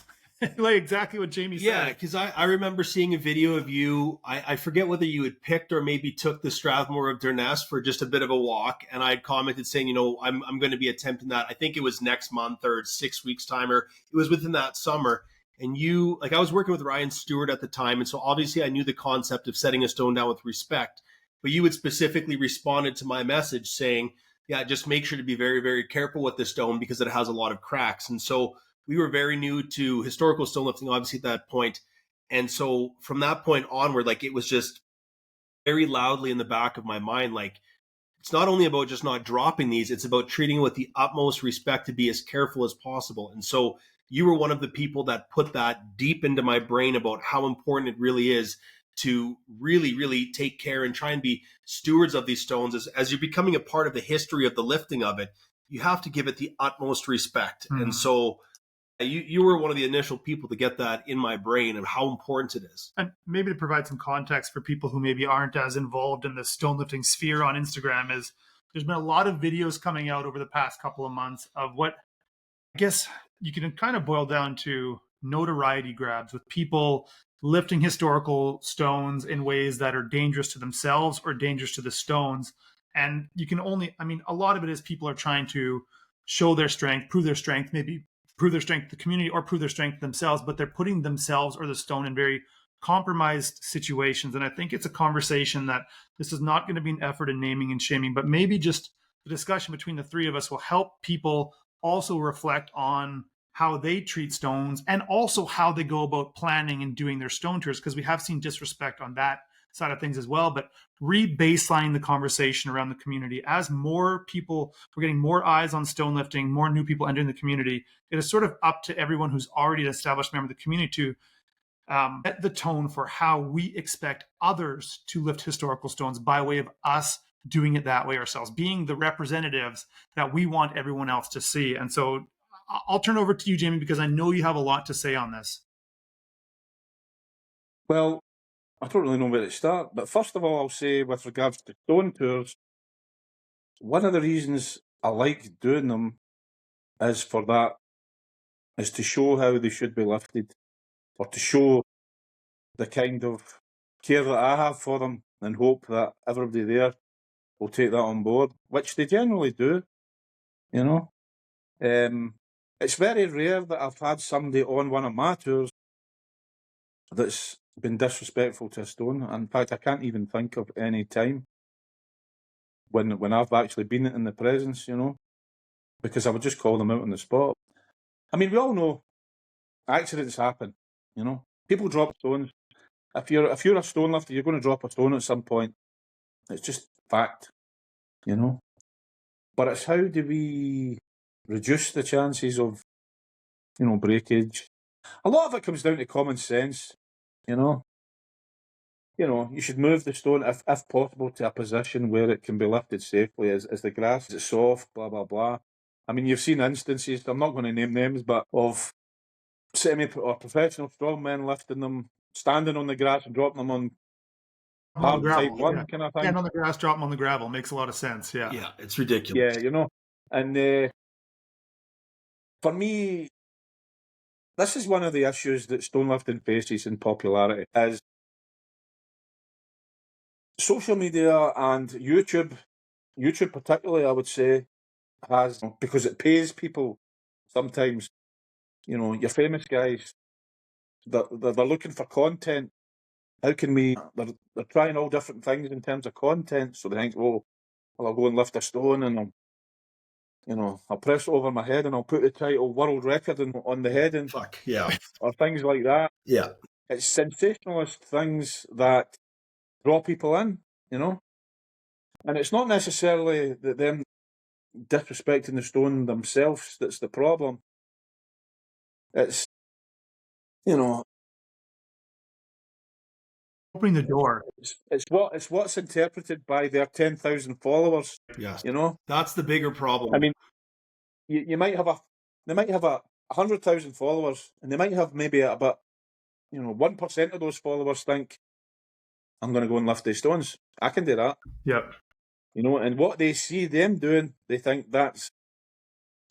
like exactly what Jamie said. Yeah, because I remember seeing a video of you. I forget whether you had picked or maybe took the Strathmore of Durness for just a bit of a walk, and I had commented saying, I'm going to be attempting that. I think it was next month or 6 weeks time, or it was within that summer. And I was working with Ryan Stewart at the time, and so obviously I knew the concept of setting a stone down with respect. But you had specifically responded to my message saying, yeah, just make sure to be very, very careful with the stone because it has a lot of cracks. And so we were very new to historical stone lifting, obviously, at that point. And so from that point onward, it was just very loudly in the back of my mind, it's not only about just not dropping these, it's about treating it with the utmost respect to be as careful as possible. And so you were one of the people that put that deep into my brain about how important it really is to really, really take care and try and be stewards of these stones. As you're becoming a part of the history of the lifting of it, you have to give it the utmost respect. Mm-hmm. And so you were one of the initial people to get that in my brain of how important it is. And maybe to provide some context for people who maybe aren't as involved in the stone lifting sphere on Instagram, is there's been a lot of videos coming out over the past couple of months of what I guess you can kind of boil down to notoriety grabs, with people lifting historical stones in ways that are dangerous to themselves or dangerous to the stones. And you can a lot of it is people are trying to show their strength, prove their strength, maybe prove their strength to the community or prove their strength themselves, but they're putting themselves or the stone in very compromised situations. And I think it's a conversation that this is not going to be an effort in naming and shaming, but maybe just the discussion between the three of us will help people also reflect on how they treat stones and also how they go about planning and doing their stone tours, because we have seen disrespect on that side of things as well. But re-baseline the conversation around the community as more people, we're getting more eyes on stone lifting, more new people entering the community. It is sort of up to everyone who's already an established member of the community to set the tone for how we expect others to lift historical stones by way of us doing it that way ourselves, being the representatives that we want everyone else to see. And so I'll turn over to you, Jamie, because I know you have a lot to say on this. Well, I don't really know where to start, but first of all, I'll say with regards to stone tours, one of the reasons I like doing them is to show how they should be lifted, or to show the kind of care that I have for them, and hope that everybody there will take that on board, which they generally do, you know. It's very rare that I've had somebody on one of my tours that's been disrespectful to a stone. In fact, I can't even think of any time when I've actually been in the presence, you know, because I would just call them out on the spot. I mean, we all know accidents happen, you know. People drop stones. If you're a stone lifter, you're going to drop a stone at some point. It's just fact, you know. But it's how do we reduce the chances of, you know, breakage? A lot of it comes down to common sense, you know. You know, you should move the stone, if possible, to a position where it can be lifted safely. As the grass is soft, blah, blah, blah. I mean, you've seen instances, I'm not going to name names, but of semi or professional strongmen lifting them, standing on the grass and dropping them on hard type one kind of thing. Stand on the grass, drop them on the gravel. Makes a lot of sense, yeah. Yeah, it's ridiculous. Yeah, you know. And for me, this is one of the issues that stonelifting faces in popularity, is social media and YouTube particularly, I would say, has, because it pays people sometimes, you know, your famous guys, they're looking for content. How can we, they're trying all different things in terms of content, so they think, oh, well, I'll go and lift a stone and I'll press it over my head and I'll put the title world record on the head and Fuck, yeah. Or things like that. Yeah. It's sensationalist things that draw people in, you know? And it's not necessarily that them disrespecting the stone themselves that's the problem. It's, you know, opening the door. It's what's interpreted by their 10,000 followers. Yes. You know? That's the bigger problem. I mean, they might have 100,000 followers, and they might have maybe about, 1% of those followers think, I'm going to go and lift these stones. I can do that. Yep. You know, and what they see them doing, they think that's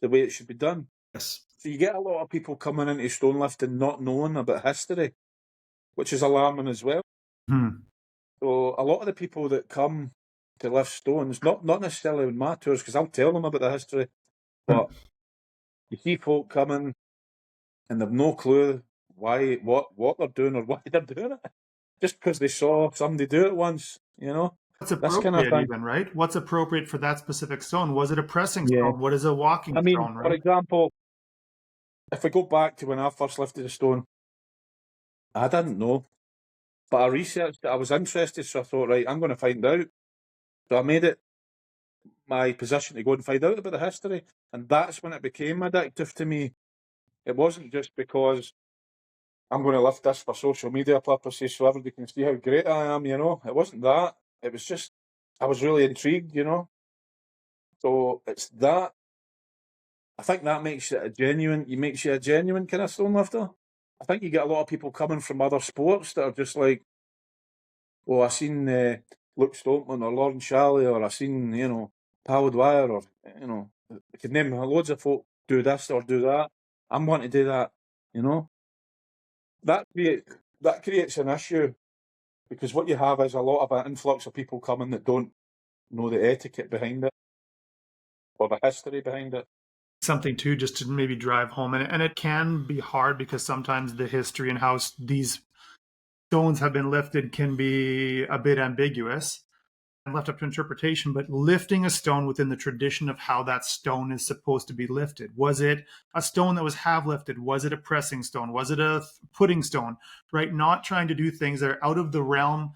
the way it should be done. Yes. So you get a lot of people coming into stone lifting not knowing about history, which is alarming as well. So a lot of the people that come to lift stones, not necessarily on my tours, because I'll tell them about the history, but you see folk coming and they've no clue what they're doing or why they're doing it, just because they saw somebody do it once, you know. What's appropriate even, right? What's appropriate for that specific stone? Was it a pressing stone? What is a walking stone, right? For example, if we go back to when I first lifted a stone, I didn't know. But I researched it, I was interested, so I thought, right, I'm going to find out. So I made it my position to go and find out about the history. And that's when it became addictive to me. It wasn't just because I'm going to lift this for social media purposes so everybody can see how great I am, you know. It wasn't that. It was just, I was really intrigued, you know. So it's that. I think that makes you a genuine kind of stone lifter. I think you get a lot of people coming from other sports that are just like, I seen Luke Stoneman or Lauren Shalley, or I seen, Paul Dwyer, or, I could name loads of folk do this or do that. I'm wanting to do that, you know. That creates an issue, because what you have is a lot of an influx of people coming that don't know the etiquette behind it or the history behind it. something too, just to maybe drive home. And it can be hard because sometimes the history and how these stones have been lifted can be a bit ambiguous and left up to interpretation. But lifting a stone within the tradition of how that stone is supposed to be lifted. Was it a stone that was half lifted? Was it a pressing stone? Was it a pudding stone? Right? Not trying to do things that are out of the realm,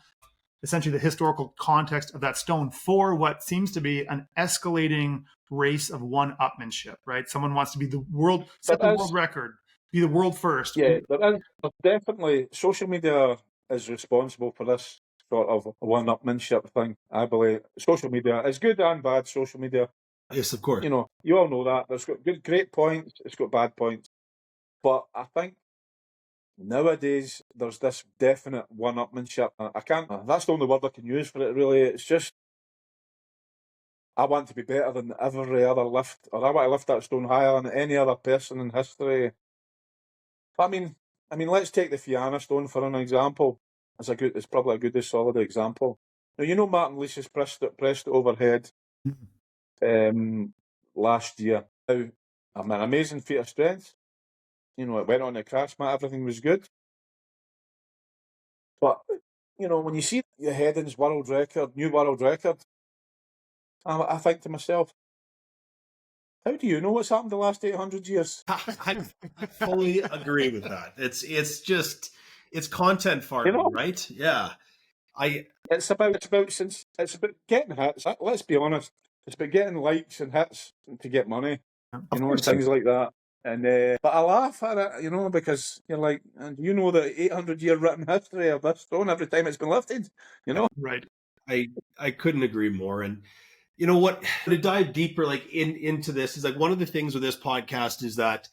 essentially the historical context of that stone, for what seems to be an escalating race of one-upmanship, right? Someone wants to be the world, set the world record, be the world first. Yeah, there's definitely social media is responsible for this sort of one-upmanship thing. I believe social media is good and bad. Social media, Yes, of course. you know, you all know that. It's got great points. It's got bad points, but I think nowadays there's this definite one-upmanship. I can't. That's the only word I can use for it. Really, it's just I want to be better than every other lift, or I want to lift that stone higher than any other person in history. I mean, let's take the Fianna stone for an example. It's probably a good, solid example. Now, you know, Martin Leish's pressed it overhead last year. Now, an amazing feat of strength. You know, it went on the crash mat, everything was good. But, you know, when you see your headings world record, new world record, I think to myself, how do you know what's happened the last 800 years? I fully agree with that. It's content farming, You know? right? Yeah. It's about getting hits. Let's be honest. It's about getting likes and hits to get money, you know, and things like that. And but I laugh at it, you know, because you're like, and you know the 800-year written history of this stone every time it's been lifted, you know. Right. I couldn't agree more. And you know what? To dive deeper, like into this, is like one of the things with this podcast is that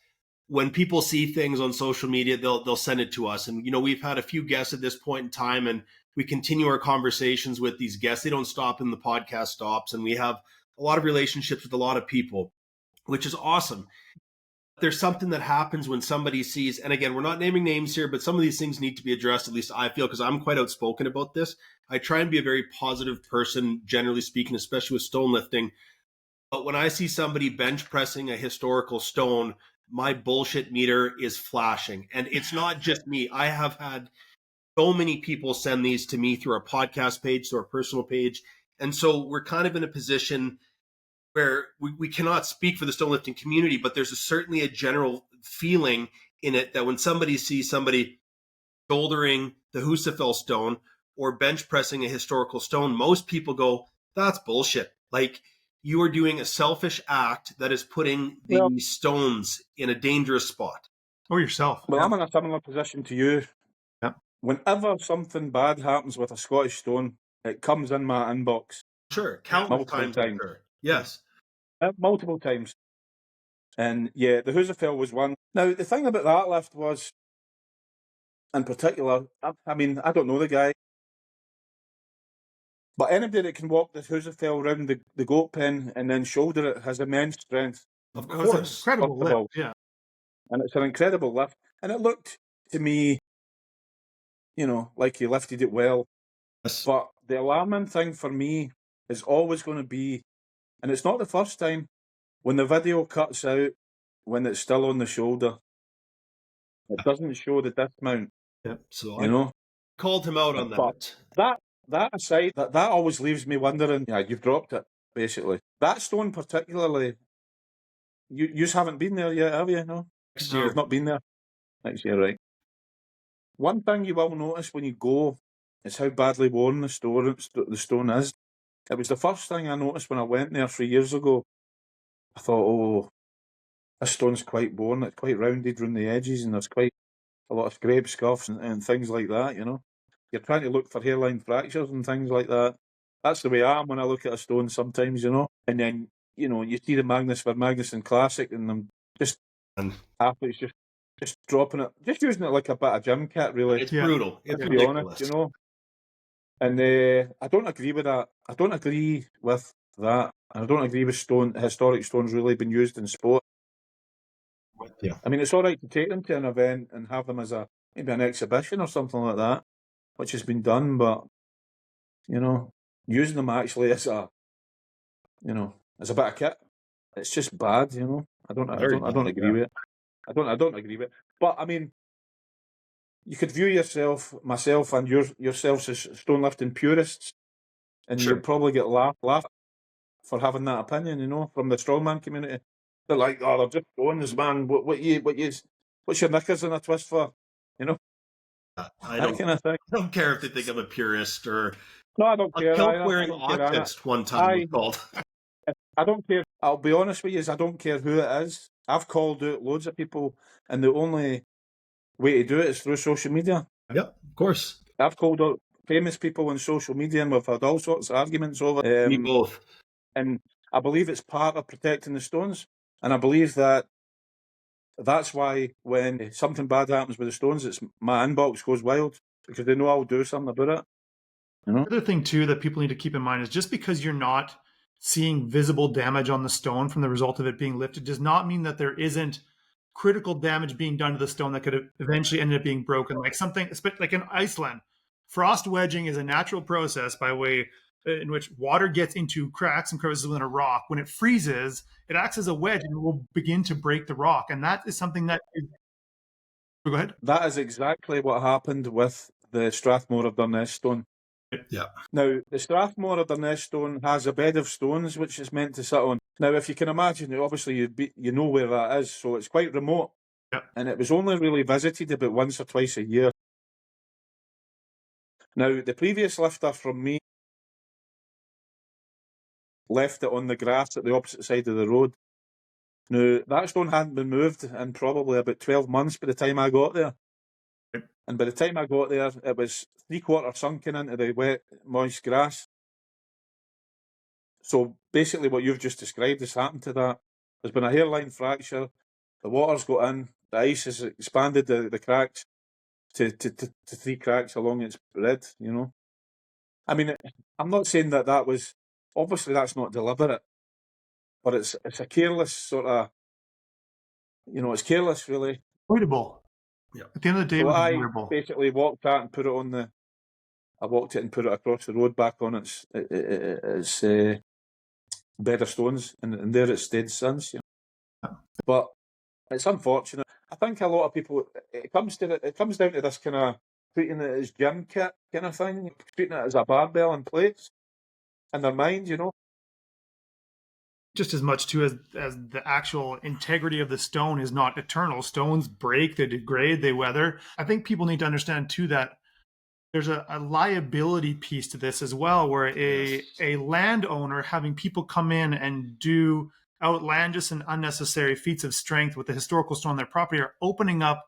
when people see things on social media, they'll send it to us. And you know, we've had a few guests at this point in time, and we continue our conversations with these guests. They don't stop, and the podcast stops, and we have a lot of relationships with a lot of people, which is awesome. There's something that happens when somebody sees, and again, we're not naming names here, but some of these things need to be addressed, at least I feel, because I'm quite outspoken about this. I try and be a very positive person, generally speaking, especially with stone lifting. But when I see somebody bench pressing a historical stone, my bullshit meter is flashing. And it's not just me. I have had so many people send these to me through our podcast page, through our personal page. And so we're kind of in a position where we cannot speak for the stonelifting community, but there's certainly a general feeling in it that when somebody sees somebody shouldering the Husafell stone or bench pressing a historical stone, most people go, that's bullshit. Like, you are doing a selfish act that is putting the stones in a dangerous spot. Or yourself. Well, I'm in a similar position to you. Yeah. Whenever something bad happens with a Scottish stone, it comes in my inbox. Sure, countless times. Sure. Yes. Multiple times. And yeah, the Husafell was one. Now, the thing about that lift was, in particular, I mean, I don't know the guy, but anybody that can walk the Husafell round the goat pen and then shoulder it has immense strength. Of course. Incredible lift. Yeah. And it's an incredible lift. And it looked to me, you know, like he lifted it well. Yes. But the alarming thing for me is always going to be, and it's not the first time, when the video cuts out, when it's still on the shoulder, it doesn't show the dismount. Yep. So you know, called him out on that. That aside, that always leaves me wondering. Yeah, you've dropped it basically. That stone particularly, you haven't been there yet, have you? No, Next year. You've not been there. Next year, right? One thing you will notice when you go is how badly worn the stone is. It was the first thing I noticed when I went there 3 years ago. I thought, oh, this stone's quite worn. It's quite rounded around the edges, and there's quite a lot of scrape scuffs and things like that, you know. You're trying to look for hairline fractures and things like that. That's the way I am when I look at a stone sometimes, you know. And then, you know, you see the Magnus for Magnuson Classic, and I'm just athletes just dropping it, just using it like a bit of gym kit, really. It's brutal. It's to ridiculous. be honest, you know. And I don't agree with that. I don't agree with that. And I don't agree with historic stones really being used in sport. Yeah. I mean, it's all right to take them to an event and have them as maybe an exhibition or something like that, which has been done, but, you know, using them actually as a bit of kit, it's just bad, you know. I don't agree with it. I don't agree with it. But I mean, you could view myself, and yourselves as stonelifting purists, and Sure. you'll probably get laughed for having that opinion, from the strongman community. They're like, oh, they're just stones, man. What's your knickers in a twist for? I That kind of thing. don't care if they think I'm a purist or No, I don't care. a kilt-wearing autist one time was called. I don't care. I'll be honest with you, I don't care who it is. I've called out loads of people, and the only way to do it is through social media. Yep, of course. I've called out famous people on social media, and we've had all sorts of arguments over Me both. And I believe it's part of protecting the stones. And I believe that's why when something bad happens with the stones, my inbox goes wild, because they know I'll do something about it. The other thing, too, that people need to keep in mind is just because you're not seeing visible damage on the stone from the result of it being lifted does not mean that there isn't critical damage being done to the stone that could eventually end up being broken. Like something, like in Iceland, frost wedging is a natural process by way in which water gets into cracks and crevices within a rock. When it freezes, it acts as a wedge and will begin to break the rock. And that is something that Go ahead. That is exactly what happened with the Strathmore of Durness stone. Yeah. Now, the Strathmore of Durness stone has a bed of stones which it's meant to sit on. Now, if you can imagine, obviously you know where that is, so it's quite remote. Yeah. And it was only really visited about once or twice a year. Now, the previous lifter from me left it on the grass at the opposite side of the road. Now, that stone hadn't been moved in probably about 12 months by the time I got there. And by the time I got there, it was 3/4 sunken into the wet, moist grass. So basically what you've just described has happened to that. There's been a hairline fracture, the water's got in, the ice has expanded the cracks to 3 cracks along its red, I mean, I'm not saying that was, obviously that's not deliberate, but it's a careless sort of, it's careless really. Avoidable. Yeah. At the end of the day, so it was I avoidable. Basically walked that and put it on I walked it and put it across the road back on its bed of stones, and there it stayed since. But it's unfortunate. I think a lot of people, it comes down to this kind of treating it as gym kit kind of thing, treating it as a barbell and plates in their mind, Just as much too as the actual integrity of the stone is not eternal. Stones break, they degrade, they weather. I think people need to understand too that there's a liability piece to this as well, where a landowner having people come in and do outlandish and unnecessary feats of strength with the historical stone on their property are opening up,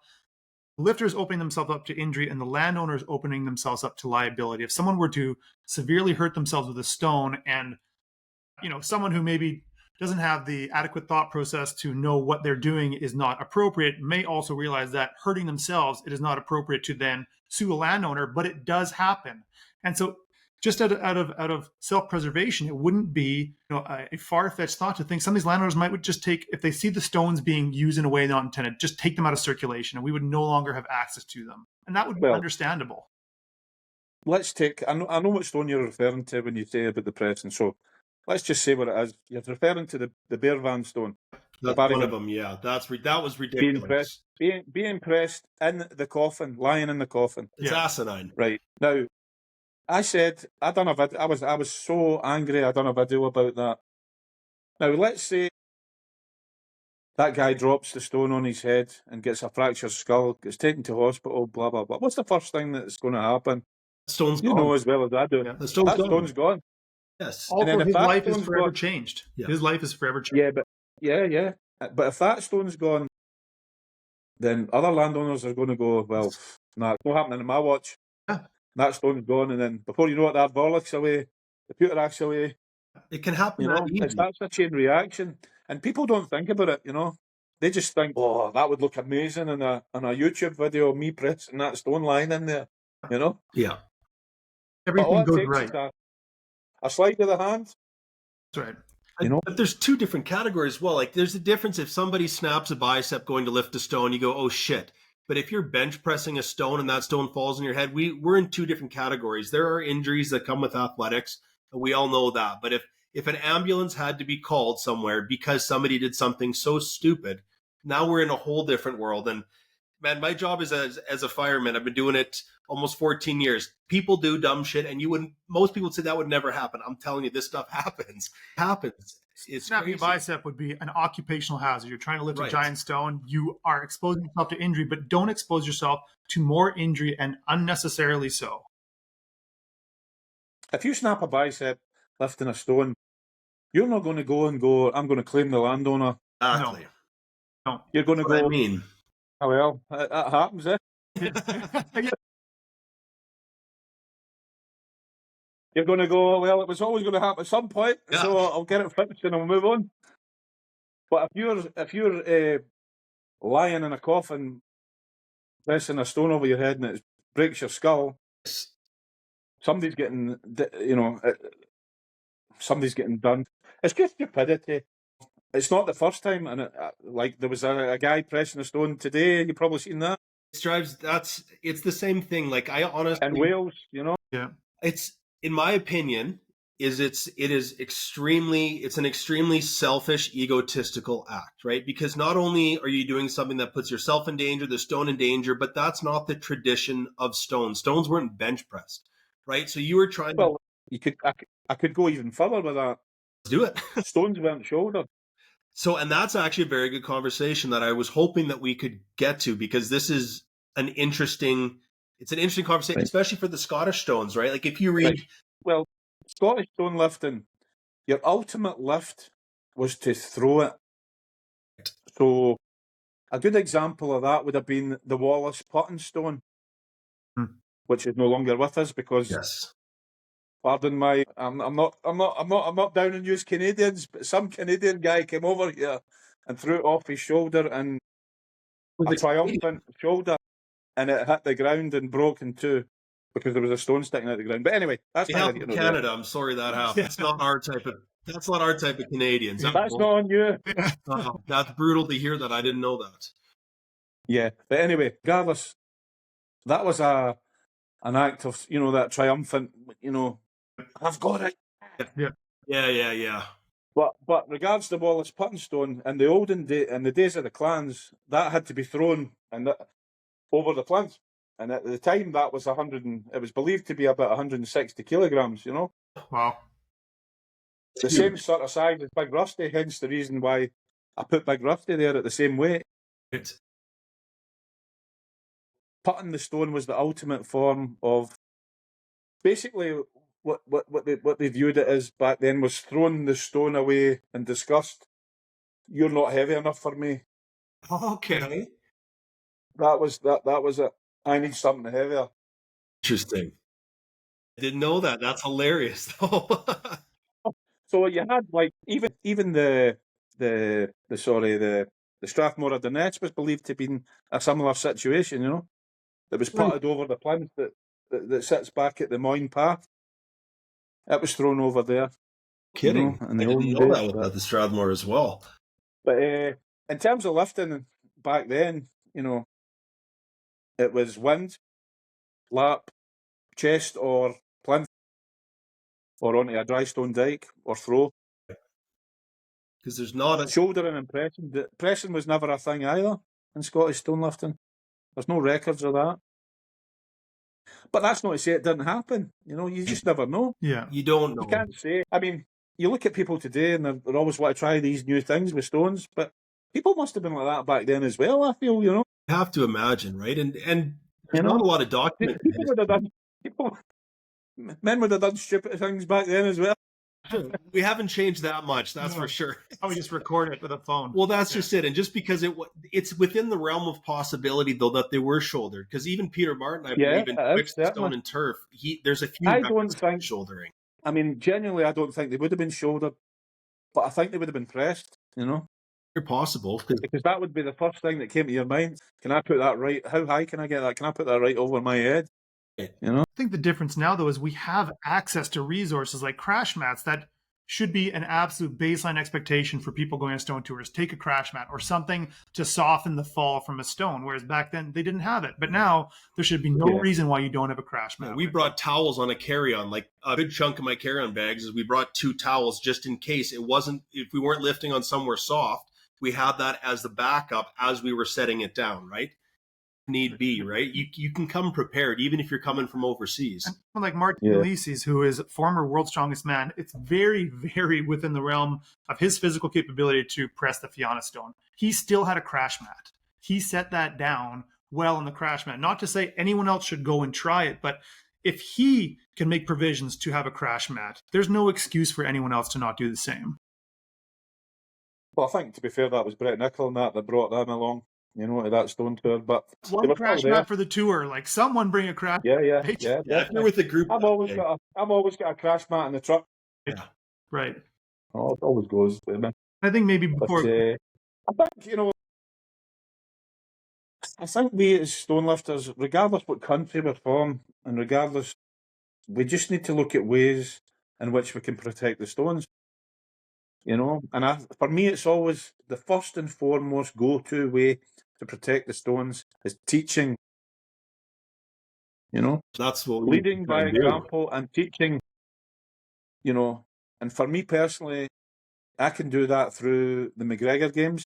lifters opening themselves up to injury and the landowners opening themselves up to liability. If someone were to severely hurt themselves with a stone, and someone who maybe doesn't have the adequate thought process to know what they're doing is not appropriate may also realize that hurting themselves, it is not appropriate to then sue a landowner, but it does happen. And so just out of self-preservation, it wouldn't be a far-fetched thought to think some of these landowners might just take, if they see the stones being used in a way not intended, just take them out of circulation and we would no longer have access to them. And that would be understandable. Let's take, I know what stone you're referring to when you say about the pressing, so let's just say what it is. You're referring to the Bear Van stone. That's one of them, yeah. That was ridiculous. Being pressed in the coffin, lying in the coffin. It's asinine. Right. Now, I done a video, I was so angry, I done a video about that. Now, let's say that guy drops the stone on his head and gets a fractured skull, gets taken to hospital, blah, blah, blah. What's the first thing that's going to happen? The stone's gone. You know as well as I do. Yeah, the stone's gone. Yes. Also, and his life is forever changed. Yeah. His life is forever changed. Yeah. But if that stone's gone, then other landowners are going to go, well, nah, it's not happening in my watch. Yeah. That stone's gone, and then before you know it, that Vorlich's away, the Pewterach's away. It can happen that easy. That's a chain reaction. And people don't think about it, They just think, oh, that would look amazing in a YouTube video of me pressing that stone lying in there, Yeah. Everything goes right. A slide of the hand. That's right. But there's two different categories as well. Like, there's a difference if somebody snaps a bicep going to lift a stone, you go, oh shit. But if you're bench pressing a stone and that stone falls on your head, we're in two different categories. There are injuries that come with athletics, and we all know that. But if if an ambulance had to be called somewhere because somebody did something so stupid, now we're in a whole different world. And man, my job is as a fireman. I've been doing it almost 14 years. People do dumb shit, and most people would say that would never happen. I'm telling you, this stuff happens. It's Snapping a crazy. bicep would be an occupational hazard. You're trying to lift a Right. giant stone. You are exposing yourself to injury, but don't expose yourself to more injury, and unnecessarily so. If you snap a bicep lifting a stone, you're not going to go, I'm going to claim the landowner. Exactly. No. You're going to That's what go, I mean. oh, well, that happens, eh? Yeah. You're going to go, well, it was always going to happen at some point, Yeah. so I'll get it fixed and I'll move on. But if you're lying in a coffin, pressing a stone over your head and it breaks your skull, somebody's getting, somebody's getting done. It's just stupidity. It's not the first time, and like there was a guy pressing a stone today. You probably seen that It's the same thing. Like, I honestly, in Wales, you know. Yeah. it's, in my opinion, it's an extremely selfish, egotistical act, right? Because not only are you doing something that puts yourself in danger, the stone in danger, but that's not the tradition of stones. Stones weren't bench pressed, right? So you were trying Well, I could go even further with that. to do it. Stones weren't shouldered. So, and that's actually a very good conversation that I was hoping that we could get to, because this is an interesting conversation, Right. especially for the Scottish stones, right? Like, if you read, Right. Well, Scottish stonelifting, your ultimate lift was to throw it. So a good example of that would have been the Wallace putting stone, which is no longer with us because, yes, pardon my, I'm not down on you Canadians, but some Canadian guy came over here and threw it off his shoulder, and a triumphant shoulder, and it hit the ground and broke in two because there was a stone sticking out the ground. But anyway, that's we have in Canada. I'm sorry that happened. It's not our type of. That's not our type of Canadians. That's not on you. That's brutal to hear that. I didn't know that. Yeah, but anyway, regardless, that was an act of, that triumphant, I've got it. Yeah. But regards to Wallace putting stone, in the days of the clans, that had to be thrown over the plinth. And at the time, that was it was believed to be about 160 kilograms, Wow. The same sort of size as Big Rusty, hence the reason why I put Big Rusty there at the same weight. Right. Putting the stone was the ultimate form of, basically, what they viewed it as back then was throwing the stone away in disgust. You're not heavy enough for me. Okay. That was it. I need something heavier. Interesting. I didn't know that. That's hilarious, though. So you had even the Strathmore of Donetsk was believed to be in a similar situation. It was putted over the plinth that sits back at the Moyne Path. It was thrown over there. Kidding. In the I didn't know that about the Strathmore as well. But in terms of lifting back then, it was wind, lap, chest, or plinth, or onto a dry stone dike, or throw. Because there's not a Shouldering and pressing. Pressing was never a thing either in Scottish stonelifting. There's no records of that. But that's not to say it didn't happen. You just never know. Yeah. You don't know. You can't say. I mean, you look at people today and they're always want to try these new things with stones, but people must have been like that back then as well, I feel, You have to imagine, right? And there's not a lot of document. Men would have done stupid things back then as well. We haven't changed that much, that's for sure. I would just record it with a phone. Well, that's just it. And just because it's within the realm of possibility, though, that they were shouldered. Because even Peter Martin, I believe, in Twixt, Stone and Turf, there's a few records of shouldering. I mean, genuinely, I don't think they would have been shouldered, but I think they would have been pressed, Very possible. Because that would be the first thing that came to your mind. Can I put that right? How high can I get that? Can I put that right over my head? I think the difference now, though, is we have access to resources like crash mats that should be an absolute baseline expectation for people going on stone tours. Take a crash mat or something to soften the fall from a stone, whereas back then they didn't have it. But now there should be no reason why you don't have a crash mat. Yeah, we brought towels on a carry-on. Like a good chunk of my carry-on bags is we brought 2 towels just in case it wasn't, if we weren't lifting on somewhere soft, we had that as the backup as we were setting it down, right? Need be, right? You can come prepared even if you're coming from overseas. And like Martin Elises, who is former world's strongest man, it's very, very within the realm of his physical capability to press the Fianna stone. He still had a crash mat. He set that down well in the crash mat. Not to say anyone else should go and try it, but if he can make provisions to have a crash mat, there's no excuse for anyone else to not do the same. Well, I think, to be fair, that was Brett Nicol and that brought them along, you know, to that stone tour. But one crash mat for the tour, like someone bring a crash. Yeah. If you're with a group, I've always got a crash mat in the truck. Yeah, right. Oh, it always goes with me. I think maybe before. But, I think, you know, I think we as stonelifters, regardless what country we're from, and regardless, we just need to look at ways in which we can protect the stones. You know, and for me, it's always the first and foremost go-to way to protect the stones is teaching. You know, that's what leading by example and teaching. You know, and for me personally, I can do that through the McGregor Games.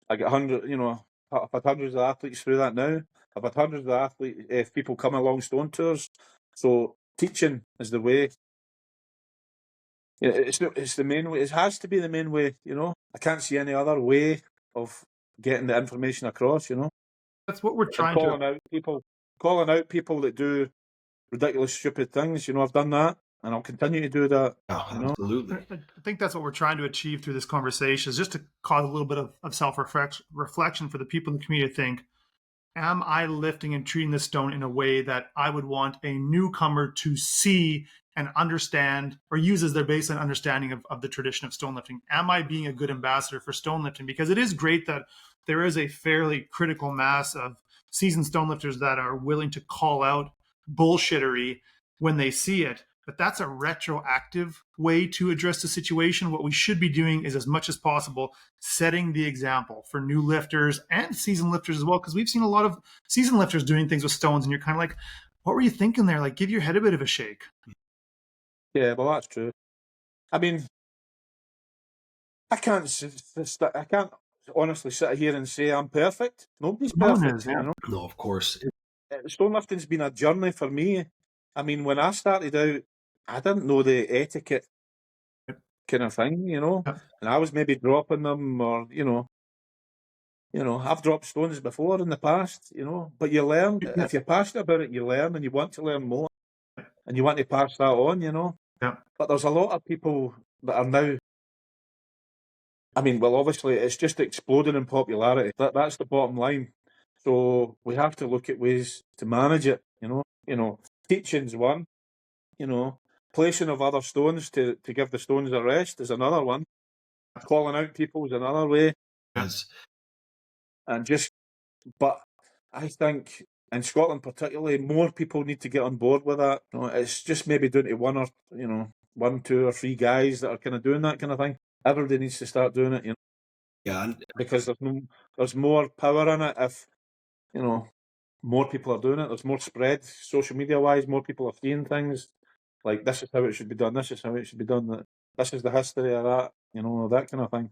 I get I've had hundreds of athletes through that now. I've had hundreds of athletes, people come along stone tours. So teaching is the way. It's the main way. It has to be the main way, you know. I can't see any other way of getting the information across, you know. That's what we're trying calling out people that do ridiculous, stupid things. You know, I've done that, and I'll continue to do that. Oh, you know? Absolutely. I think that's what we're trying to achieve through this conversation, is just to cause a little bit of self-reflection for the people in the community to think, am I lifting and treating the stone in a way that I would want a newcomer to see and understand, or use as their baseline understanding of the tradition of stonelifting? Am I being a good ambassador for stonelifting? Because it is great that there is a fairly critical mass of seasoned stonelifters that are willing to call out bullshittery when they see it. But that's a retroactive way to address the situation. What we should be doing is, as much as possible, setting the example for new lifters and seasoned lifters as well, because we've seen a lot of seasoned lifters doing things with stones, and you're kind of like, what were you thinking there? Like, give your head a bit of a shake. Yeah, well, that's true. I mean, I can't honestly sit here and say I'm perfect. Nobody's perfect. You know? No, of course. Stonelifting's been a journey for me. I mean, when I started out, I didn't know the etiquette kind of thing, you know, and I was maybe dropping them, or you know, I've dropped stones before in the past, you know, but you learn. If you're passionate about it, you learn, and you want to learn more, and you want to pass that on, you know. Yeah. But there's a lot of people that are now. I mean, well, obviously, it's just exploding in popularity. That's the bottom line. So we have to look at ways to manage it. You know, teaching's one. You know, placing of other stones to give the stones a rest is another one. Calling out people is another way. Yes. And but I think in Scotland particularly, more people need to get on board with that. You know, it's just maybe down to one, 2 or 3 guys that are kind of doing that kind of thing. Everybody needs to start doing it, you know. Yeah, because there's more power in it if, you know, more people are doing it. There's more spread, social media wise. More people are seeing things like, this is how it should be done. This is how it should be done. This is the history of that. You know, that kind of thing.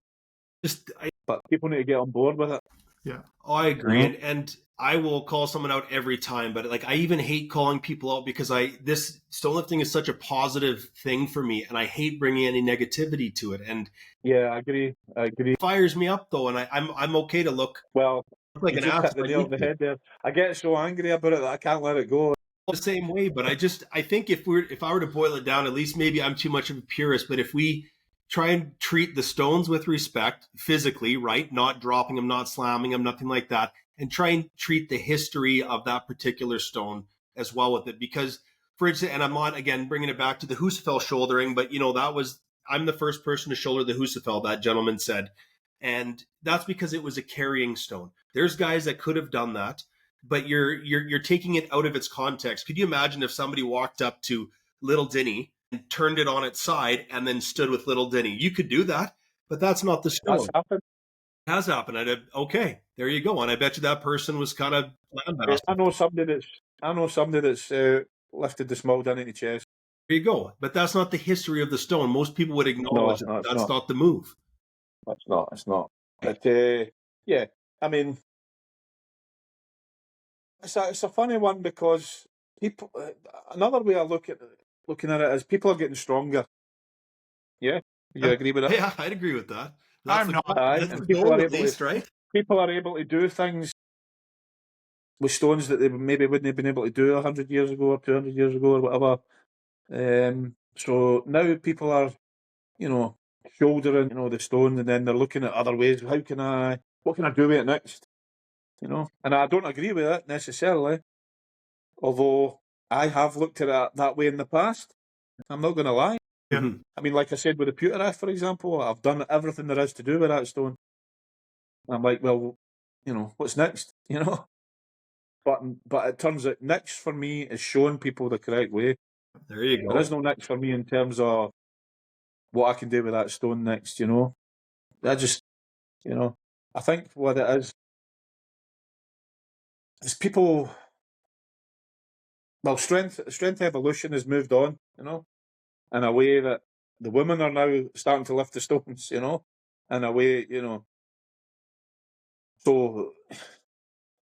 But people need to get on board with it. Yeah. Oh, I agree. And I will call someone out every time, but like, I even hate calling people out because this stonelifting is such a positive thing for me, and I hate bringing any negativity to it. And yeah, I agree. It fires me up though, and I'm okay to look like an ass. The nail on the head there. I get so angry about it that I can't let it go. The same way, but I think if I were to boil it down, at least maybe I'm too much of a purist, but if we try and treat the stones with respect physically, right? Not dropping them, not slamming them, nothing like that. And try and treat the history of that particular stone as well with it. Because, for instance, and I'm not, again, bringing it back to the Husafell shouldering, but, you know, I'm the first person to shoulder the Husafell, that gentleman said. And that's because it was a carrying stone. There's guys that could have done that, but you're taking it out of its context. Could you imagine if somebody walked up to Little Dinny and turned it on its side and then stood with little Denny. You could do that, but that's not the stone. That's happened. It has happened. Okay, there you go. And I bet you that person was kind of lambasted. I know somebody that's lifted the small down into chest. There you go. But that's not the history of the stone. Most people would acknowledge that's not the move. It's not. But yeah, I mean, it's a funny one because people. Another way of looking at it is people are getting stronger. Yeah, you agree with that? Yeah, I'd agree with that. That's I'm not. That's the goal, at least, right? People are able to do things with stones that they maybe wouldn't have been able to do 100 years ago or 200 years ago or whatever. So now people are, shouldering, the stone, and then they're looking at other ways. What can I do with it next? And I don't agree with it necessarily, although I have looked at it that way in the past. I'm not going to lie. Yeah. I mean, like I said with the pewter, for example, I've done everything there is to do with that stone. I'm like, well, what's next? But it turns out next for me is showing people the correct way. There you go. There is no next for me in terms of what I can do with that stone next. I just, I think what it is people. Well, strength evolution has moved on, in a way that the women are now starting to lift the stones, in a way, So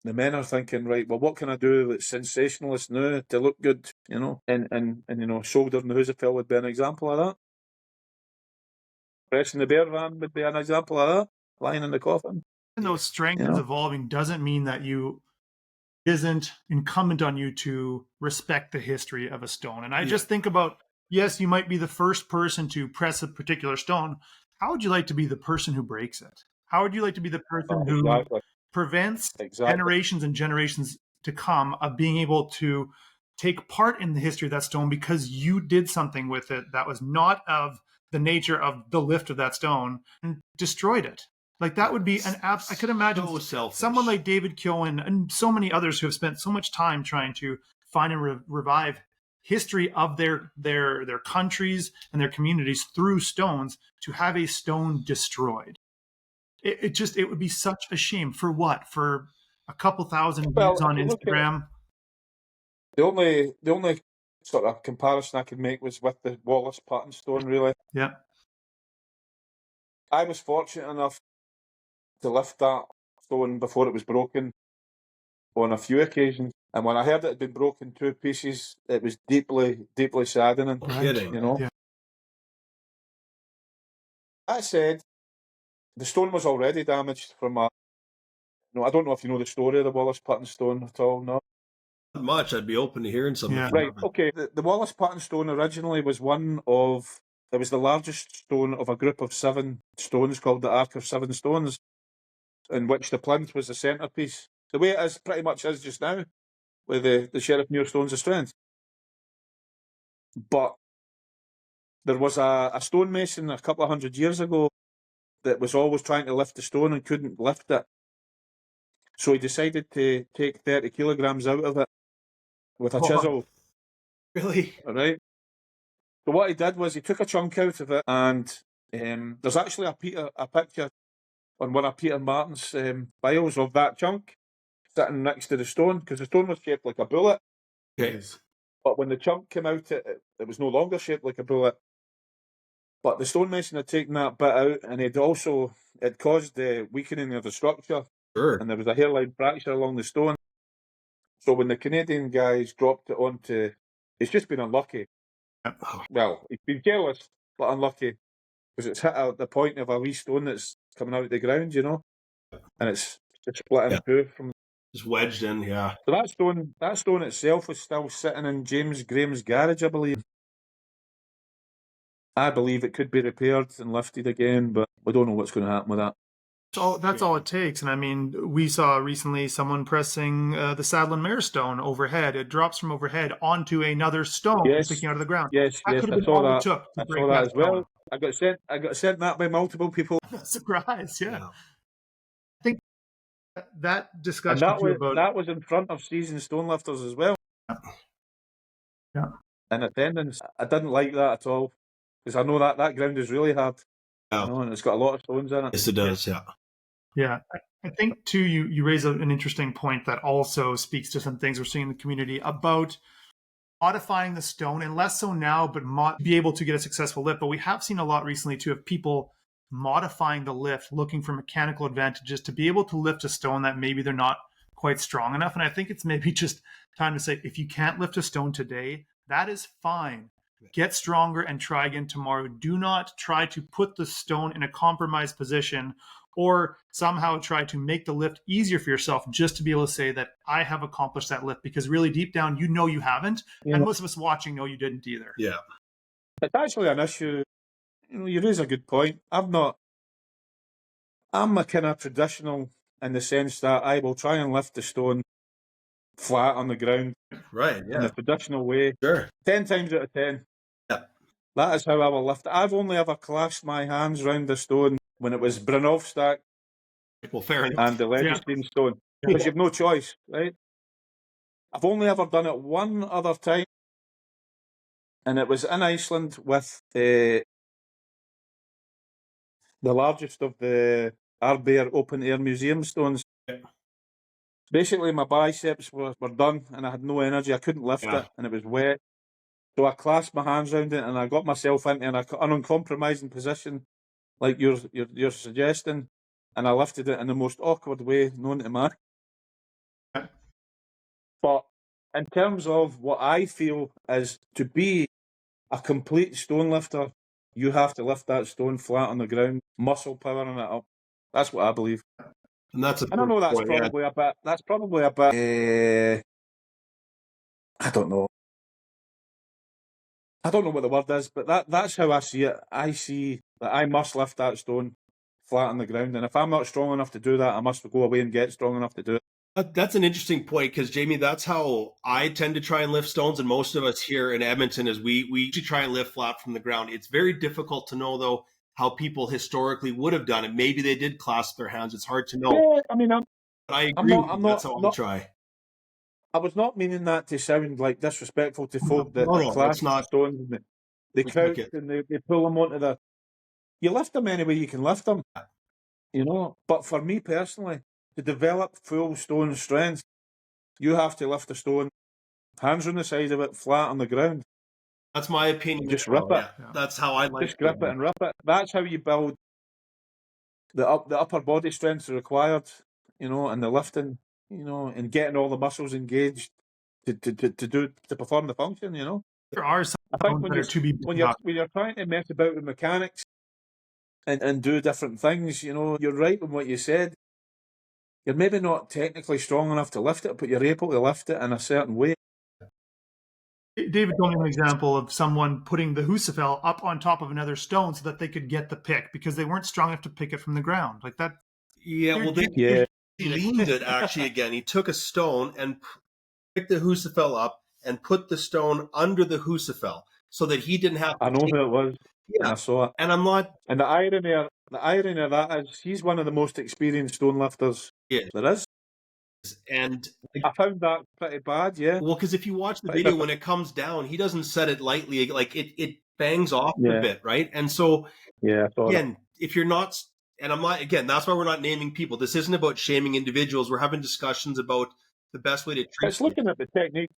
the men are thinking, right, well, what can I do that's sensationalist now to look good, and shouldering the Husafell would be an example of that. Pressing the bear van would be an example of that. Lying in the coffin. Even though strength is evolving doesn't mean that isn't incumbent on you to respect the history of a stone. And I just think about, yes, you might be the first person to press a particular stone. How would you like to be the person who breaks it? How would you like to be the person who prevents generations and generations to come of being able to take part in the history of that stone because you did something with it that was not of the nature of the lift of that stone and destroyed it? Like that would be I could imagine someone like David Keown and so many others who have spent so much time trying to find and revive history of their countries and their communities through stones, to have a stone destroyed. It would be such a shame. For what? For a couple thousand views on Instagram? The only sort of comparison I could make was with the Wallace Patton stone, really. Yeah. I was fortunate enough to lift that stone before it was broken on a few occasions. And when I heard it had been broken 2 pieces, it was deeply, deeply saddening. Kidding. Yeah. That said, the stone was already damaged from I don't know if you know the story of the Wallace Patton stone at all, no? Not much. I'd be open to hearing something. Yeah. Right, okay. The Wallace Patton stone originally was it was the largest stone of a group of 7 stones called the Ark of 7 Stones, in which the plinth was the centrepiece. The way it is pretty much is just now, with the Sheriff Muir stones of strength. But there was a stonemason a couple of 100 years ago that was always trying to lift the stone and couldn't lift it. So he decided to take 30 kilograms out of it with a chisel. Really? All right. So what he did was he took a chunk out of it, and there's actually a picture on one of Peter Martin's bios of that chunk sitting next to the stone, because the stone was shaped like a bullet. Okay. But when the chunk came out, it was no longer shaped like a bullet. But the stonemason had taken that bit out, and it caused the weakening of the structure. Sure. And there was a hairline fracture along the stone. So when the Canadian guys dropped it onto, it's just been unlucky. Well, he's been jealous, but unlucky, because it's hit at the point of a wee stone that's coming out of the ground, and it's split in two from. Just wedged in, yeah. So that stone itself is still sitting in James Graham's garage, I believe. I believe it could be repaired and lifted again, but we don't know what's going to happen with that. That's all it takes. And I mean, we saw recently someone pressing the Sadlin Mare stone overhead. It drops from overhead onto another stone sticking out of the ground. Yes, I saw that. I saw that as well. I got sent that by multiple people. Surprise, yeah. I think that discussion that was in front of seasoned stonelifters as well. Yeah. in attendance. I didn't like that at all because I know that ground is really hard, Yeah. and it's got a lot of stones in it. Yes, it does. Yeah. Yeah. I think, too, you raise an interesting point that also speaks to some things we're seeing in the community about modifying the stone, and less so now, but be able to get a successful lift. But we have seen a lot recently, too, of people modifying the lift, looking for mechanical advantages to be able to lift a stone that maybe they're not quite strong enough. And I think it's maybe just time to say, if you can't lift a stone today, that is fine. Get stronger and try again tomorrow. Do not try to put the stone in a compromised position or somehow try to make the lift easier for yourself just to be able to say that I have accomplished that lift, because really deep down, you know you haven't. Yeah. And most of us watching know you didn't either. Yeah. It's actually an issue. You raise a good point. I'm a kind of traditional in the sense that I will try and lift the stone flat on the ground. Right. Yeah. In the traditional way. Sure. 10 times out of 10. Yeah. That is how I will lift it. I've only ever clasped my hands round the stone when it was Brunov stack. Well, fair enough. And the Legendstein stone. Because you've no choice, right? I've only ever done it one other time. And it was in Iceland with the largest of the Arbear open air museum stones. Yeah. Basically, my biceps were done and I had no energy. I couldn't lift it and it was wet. So I clasped my hands around it and I got myself into an uncompromising position, like you're suggesting, and I lifted it in the most awkward way known to man. But in terms of what I feel is to be a complete stone lifter, you have to lift that stone flat on the ground, muscle powering it up. That's what I believe. And that's I know that's probably a bit. That's probably a bit. I don't know. I don't know what the word is, but that's how I see it. I see that I must lift that stone flat on the ground, and if I'm not strong enough to do that, I must go away and get strong enough to do it. That's an interesting point, because Jamie, that's how I tend to try and lift stones, and most of us here in Edmonton is we try and lift flat from the ground. It's very difficult to know, though, how people historically would have done it. Maybe they did clasp their hands. It's hard to know. Yeah, I mean, I agree. That's how I'll try. I was not meaning that to sound like disrespectful to folk that clasp stones. They crouch and they pull them onto the. You lift them any way you can lift them, But for me personally, to develop full stone strength, you have to lift the stone, hands on the side of it, flat on the ground. That's my opinion. Just rip it. Yeah. That's how I like Just grip it and rip it. That's how you build the upper body strength required, and the lifting, and getting all the muscles engaged to perform the function, There are some I think when you're trying to mess about with mechanics and do different things, you're right in what you said. You're maybe not technically strong enough to lift it, but you're able to lift it in a certain way. David told me an example of someone putting the Husafell up on top of another stone so that they could get the pick because they weren't strong enough to pick it from the ground. Like that. Yeah, well, he leaned it actually again. He took a stone and picked the Husafell up and put the stone under the Husafell so that he didn't have to. I know who it was. Yeah. I saw it. And I'm not. And the irony of that is he's one of the most experienced stone lifters there is. And I found that pretty bad, yeah. Well, because if you watch the video, when it comes down, he doesn't set it lightly. Like it bangs off a bit, right? And so, again, if you're not, and I'm not, again, that's why we're not naming people. This isn't about shaming individuals. We're having discussions about the best way to treat. It's looking at the technique.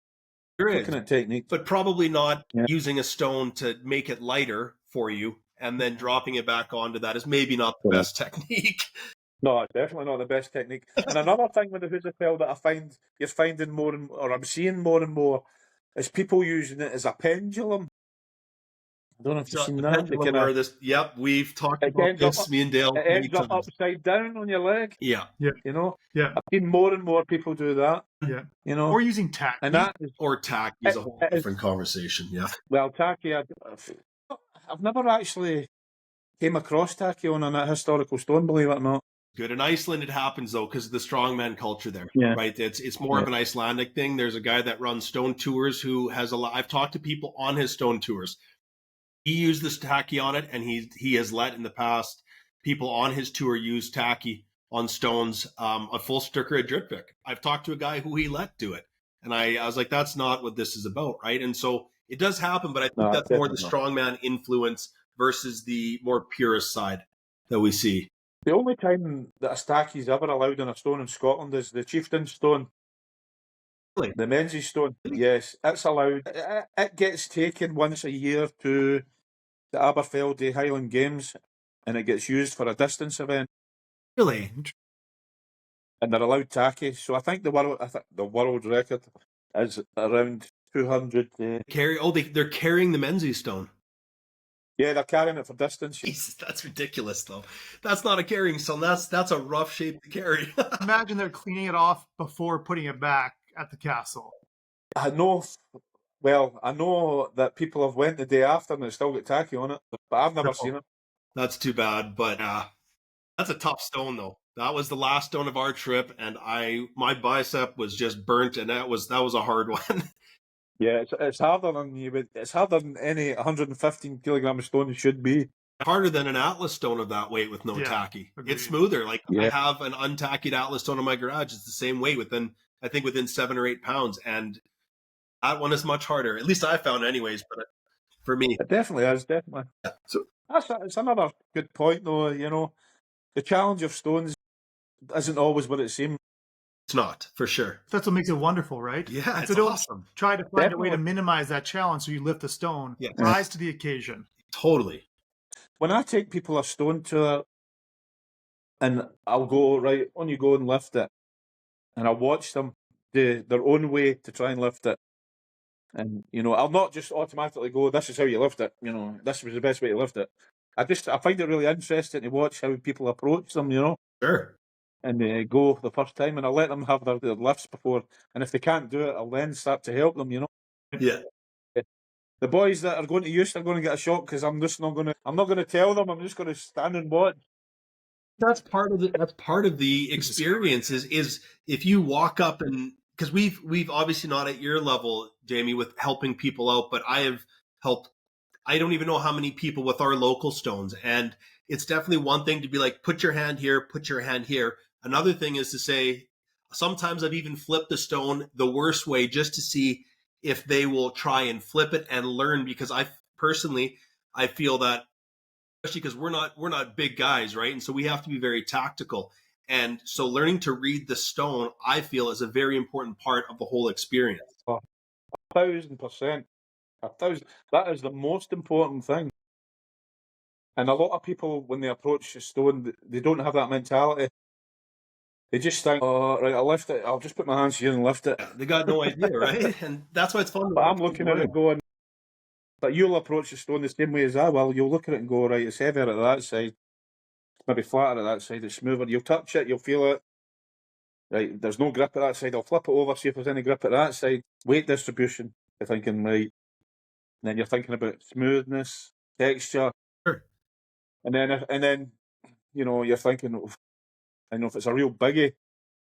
Looking at technique. But probably not using a stone to make it lighter for you and then dropping it back onto that is maybe not the best technique. No, it's definitely not the best technique. And another thing with the Husafell that I find you're finding more and or I'm seeing more and more is people using it as a pendulum. I don't know if you've seen that. We've talked about this, me and Dale. It ends up upside down on your leg. Yeah. I've seen more and more people do that. Yeah. Or using tack. And that or tack is a whole different conversation. Yeah. Well, tacky, I've never actually came across tacky on a historical stone, believe it or not. Good. In Iceland, it happens, though, because of the strongman culture there, right? It's more of an Icelandic thing. There's a guy that runs stone tours who has a lot. I've talked to people on his stone tours. He used this tacky on it, and he has let in the past people on his tour use tacky on stones, a full sticker at Dritvik. I've talked to a guy who he let do it, and I was like, that's not what this is about, right? And so It does happen, but I think No, that's more the definitely not. strongman influence versus the more purist side that we see. The only time that a stacky's ever allowed on a stone in Scotland is the Chieftain stone. Really? The Menzies stone. Yes, it's allowed. It gets taken once a year to the Aberfeldy Highland Games, and it gets used for a distance event, Really? and they're allowed tacky. So I think the world record is around 200. They're carrying the Menzies stone. Yeah, they're carrying it for distance. Jesus, that's ridiculous, though. That's not a carrying stone. That's a rough shape to carry. Imagine they're cleaning it off before putting it back at the castle. I know. Well, I know that people have went the day after and it's still got tacky on it, but I've never seen it. That's too bad, but that's a tough stone, though. That was the last stone of our trip, and my bicep was just burnt, and that was a hard one. Yeah, it's harder than it's harder than any 115 kilogram stone should be. Harder than an Atlas stone of that weight with no tacky. Agreed. It's smoother. Like I have an untacked Atlas stone in my garage. It's the same weight within 7 or 8 pounds, and that one is much harder. At least I found, anyways. But for me, it definitely is. Definitely. Yeah. So it's another good point, though. You know, the challenge of stones isn't always what it seems. it's not, for sure. That's what makes it wonderful, right? Yeah, it's so don't awesome. try to find a way Definitely. to minimize that challenge so you lift the stone. Yeah. Rise to the occasion. Totally. When I take people a stone tour, and I'll go, right, on you go and lift it, and I'll watch them do their own way to try and lift it. And, you know, I'll not just automatically go, this is how you lift it, you know, this was the best way to lift it. I find it really interesting to watch how people approach them, you know. Sure. And they go the first time, and I'll let them have their lifts before. And if they can't do it, I'll then start to help them, you know. Yeah. The boys that are going to use are going to get a shock because I'm not going to tell them. I'm just going to stand and watch. That's part of the experience is if you walk up, and because we've obviously not at your level, Jamie, with helping people out, but I have helped, I don't even know how many people with our local stones. And it's definitely one thing to be like, put your hand here, put your hand here. Another thing is to say, sometimes I've even flipped the stone the worst way just to see if they will try and flip it and learn, because I feel that, especially because we're not big guys, right? And so we have to be very tactical. And so learning to read the stone, I feel, is a very important part of the whole experience. 1,000%. 1,000. That is the most important thing. And a lot of people, when they approach the stone, they don't have that mentality. They just think, oh, right, I'll lift it. I'll just put my hands here and lift it. Yeah, they got no idea, right? And that's why it's fun. But I'm looking at it going, but you'll approach the stone the same way as I will. You'll look at it and go, right, it's heavier at that side, maybe flatter at that side, it's smoother. You'll touch it, you'll feel it. Right, there's no grip at that side. I'll flip it over, see if there's any grip at that side. Weight distribution, you're thinking, right. And then you're thinking about smoothness, texture. Sure. And then, you know, you're thinking, oh, I know if it's a real biggie,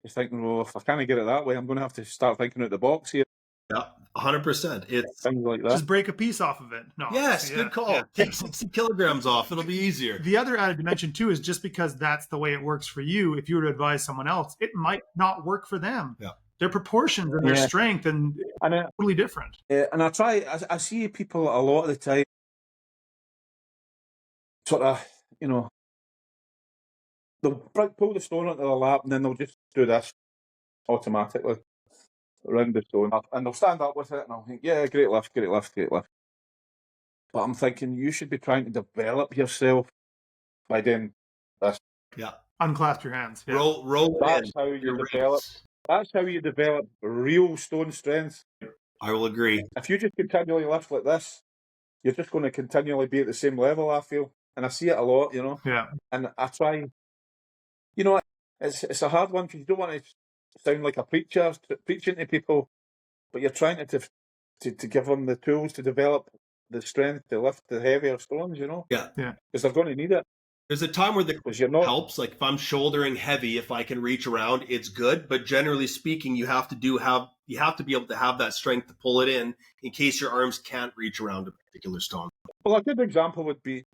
you're thinking, well, if I can't get it that way, I'm going to have to start thinking out the box here. Yeah, 100%. It's things like that. Just break a piece off of it. No. Yes, good call. Yeah. Take 60 kilograms off. It'll be easier. The other added dimension, too, is just because that's the way it works for you, if you were to advise someone else, it might not work for them. Yeah. Their proportions and their strength and totally different. And I see people a lot of the time sort of, you know, they'll pull the stone onto their lap and then they'll just do this automatically around the stone. And they'll stand up with it and I'll think, yeah, great lift. But I'm thinking you should be trying to develop yourself by doing this. Yeah. Unclasp your hands. Yeah. Roll That's in. how you develop. That's how you develop real stone strength. I will agree. If you just continually lift like this, you're just going to continually be at the same level, I feel. And I see it a lot, you know. Yeah. And I try, you know, it's a hard one because you don't want to sound like a preacher preaching to people, but you're trying to give them the tools to develop the strength to lift the heavier stones, you know. Yeah. Because they're going to need it. There's a time where the helps. Like if I'm shouldering heavy, if I can reach around, it's good. But generally speaking, you have to be able to have that strength to pull it in case your arms can't reach around a particular stone. Well, a good example would be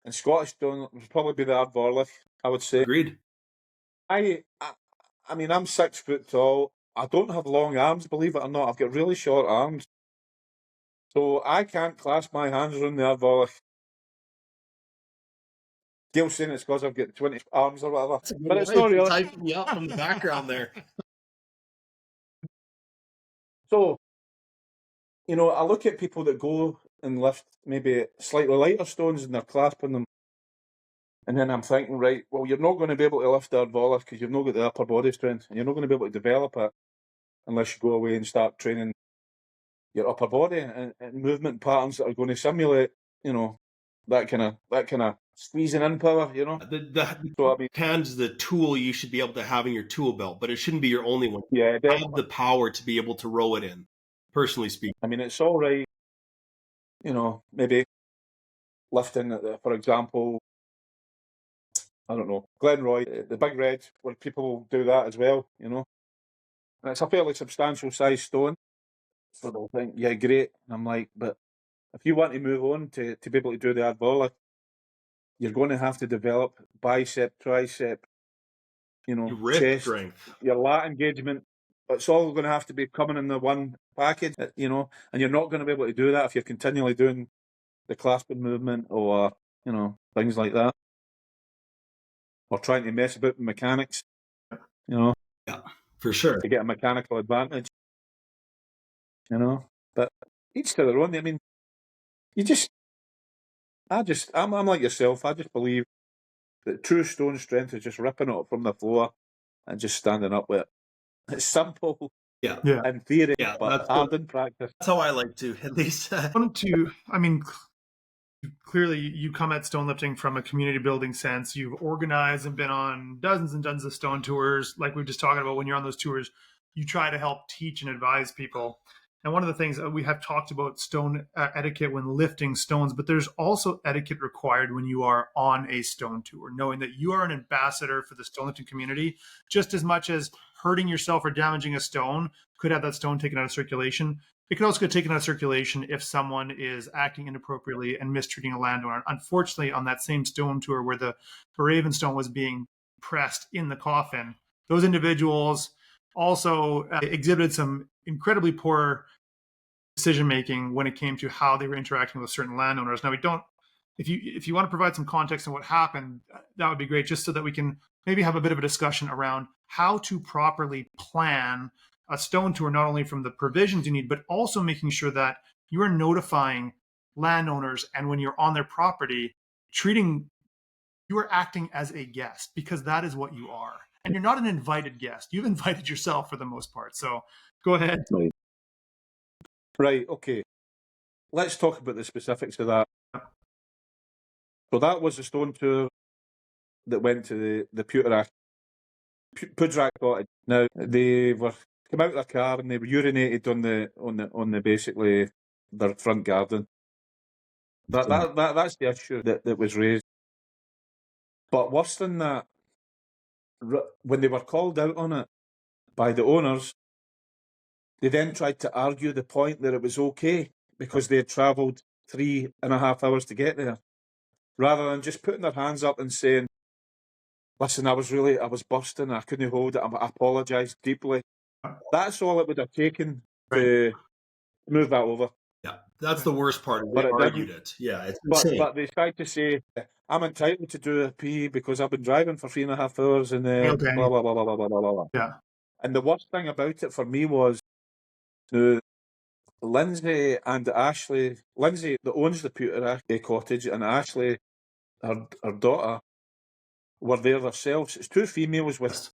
in Scottish Stone would probably be the Ardvorliff, I would say. Agreed. I mean, I'm 6 foot tall. I don't have long arms, believe it or not. I've got really short arms. So I can't clasp my hands around the volley. Gail's saying it's because I've got 20 arms or whatever. But it's not really. Typing me up in the background there. So, you know, I look at people that go and lift maybe slightly lighter stones and they're clasping them. And then I'm thinking, right, well, you're not going to be able to lift that volley because you've not got the upper body strength. And you're not going to be able to develop it unless you go away and start training your upper body and movement patterns that are going to simulate, you know, that kind of squeezing in power, you know. So, I mean, hand's the tool you should be able to have in your tool belt, but it shouldn't be your only one. Yeah, definitely. Have the power to be able to row it in, personally speaking. I mean, it's all right, you know, maybe lifting, for example, I don't know, Glenroy, the Big Red, where people do that as well, you know. And it's a fairly substantial size stone. So they'll think, yeah, great. And I'm like, but if you want to move on to be able to do the ad volley, you're going to have to develop bicep, tricep, you know, Your chest, strength, your lat engagement. It's all going to have to be coming in the one package, you know, and you're not going to be able to do that if you're continually doing the clasping movement or, you know, things like that. Or trying to mess about with mechanics, you know. Yeah, for sure. To get a mechanical advantage, you know. But each to their own. I mean, I'm like yourself. I just believe that true stone strength is just ripping it up from the floor and just standing up with it. It's simple, yeah, in theory, yeah, but hard in practice. That's how I like to, at least. I mean, clearly you come at stonelifting from a community building sense. You've organized and been on dozens and dozens of stone tours. Like we were just talking about, when you're on those tours, you try to help teach and advise people. And one of the things we have talked about stone etiquette when lifting stones, but there's also etiquette required when you are on a stone tour, knowing that you are an ambassador for the stonelifting community, just as much as hurting yourself or damaging a stone could have that stone taken out of circulation. It could also get taken out of circulation if someone is acting inappropriately and mistreating a landowner. Unfortunately, on that same stone tour where the Raven stone was being pressed in the coffin, those individuals also exhibited some incredibly poor decision making when it came to how they were interacting with certain landowners. Now, we don't. If you want to provide some context on what happened, that would be great, just so that we can maybe have a bit of a discussion around how to properly plan a stone tour, not only from the provisions you need, but also making sure that you are notifying landowners, and when you're on their property, you are acting as a guest, because that is what you are. And you're not an invited guest. You've invited yourself for the most part. So go ahead. Right, okay. Let's talk about the specifics of that. So that was the stone tour that went to the Pudrak Cottage. Now, they were come out of their car and they were urinated on the basically their front garden. That's the issue that was raised. But worse than that, when they were called out on it by the owners, they then tried to argue the point that it was okay because they had travelled 3.5 hours to get there, rather than just putting their hands up and saying, listen, I was bursting, I couldn't hold it, I apologise deeply. That's all it would have taken to move that over. Yeah, that's the worst part. They argued it. Yeah, it's insane. But they tried to say, I'm entitled to do a PE because I've been driving for 3.5 hours and then blah, blah, blah, blah, blah, blah, blah, blah. Yeah. And the worst thing about it for me was Lindsay and Ashley. Lindsay, that owns the Pewter Cottage, and Ashley, her daughter, were there themselves. It's two females with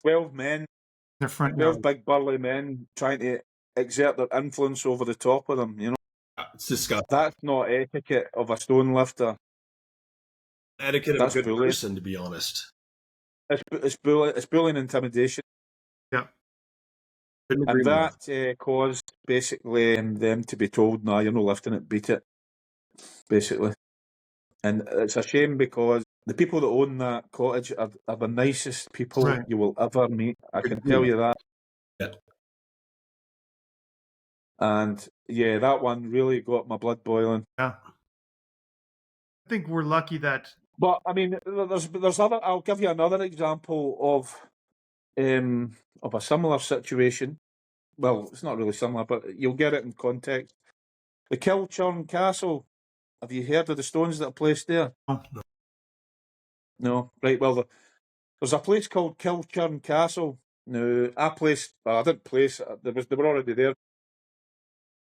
12 men, 12 big burly men trying to exert their influence over the top of them, you know. It's disgusting. That's not etiquette of a stone lifter. Etiquette of a good person, to be honest. It's bullying, intimidation. Yeah. And that caused basically them to be told, nah, you're not lifting it, beat it, basically. And it's a shame because the people that own that cottage are the nicest people you will ever meet. I can tell you that. Yeah. And yeah, that one really got my blood boiling. Yeah. I think we're lucky that. But I mean, there's other. I'll give you another example of a similar situation. Well, it's not really similar, but you'll get it in context. The Kilchurn Castle. Have you heard of the stones that are placed there? Oh, no. No? Right, well, there's a place called Kilchurn Castle. Now, I didn't place it. They were already there.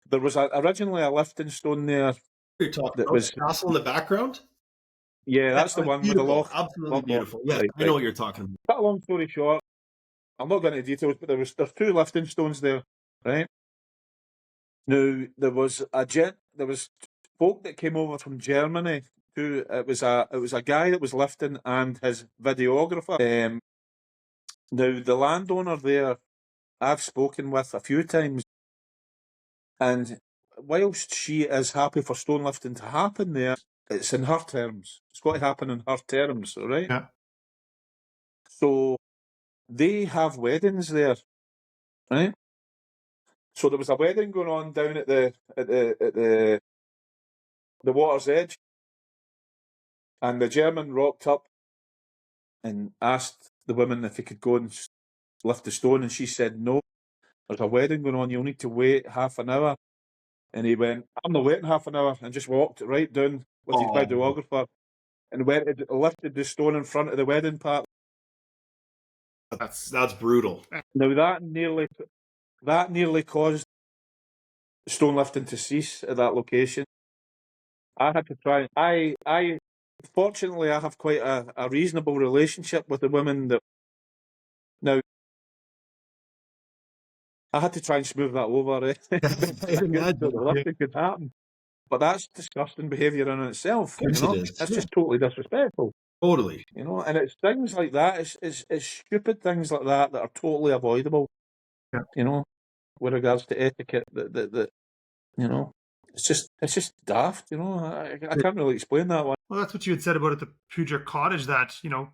There was originally a lifting stone there. You're talking that about was, the castle in the background? yeah, that's the one with the Beautiful. loft. Absolutely beautiful. Yeah, Right, I know what you're talking about. Cut a long story short, I'm not going into details, but there's 2 lifting stones there, right? Now, there was folk that came over from Germany. It was a guy that was lifting and his videographer. Now, the landowner there, I've spoken with a few times, and whilst she is happy for stone lifting to happen there, it's in her terms. It's got to happen in her terms, all right? Yeah. So they have weddings there, right? So there was a wedding going on down at the water's edge, and the German rocked up and asked the woman if he could go and lift the stone, and she said no. There's a wedding going on. You'll need to wait half an hour. And he went, I'm not waiting half an hour, and just walked right down with his videographer and lifted the stone in front of the wedding party. That's brutal. Now that nearly caused stone lifting to cease at that location. I had to try. Fortunately, I have quite a reasonable relationship with the women that. Now, I had to try and smooth that over. Nothing could happen. But that's disgusting behaviour in itself. Yes, you know? it is. That's just totally disrespectful. Totally. You know, and it's things like that. It's stupid things like that are totally avoidable. Yeah. You know, with regards to etiquette, that you know, it's just daft. You know, I can't really explain that one. Well, that's what you had said about at the Puger Cottage, that, you know,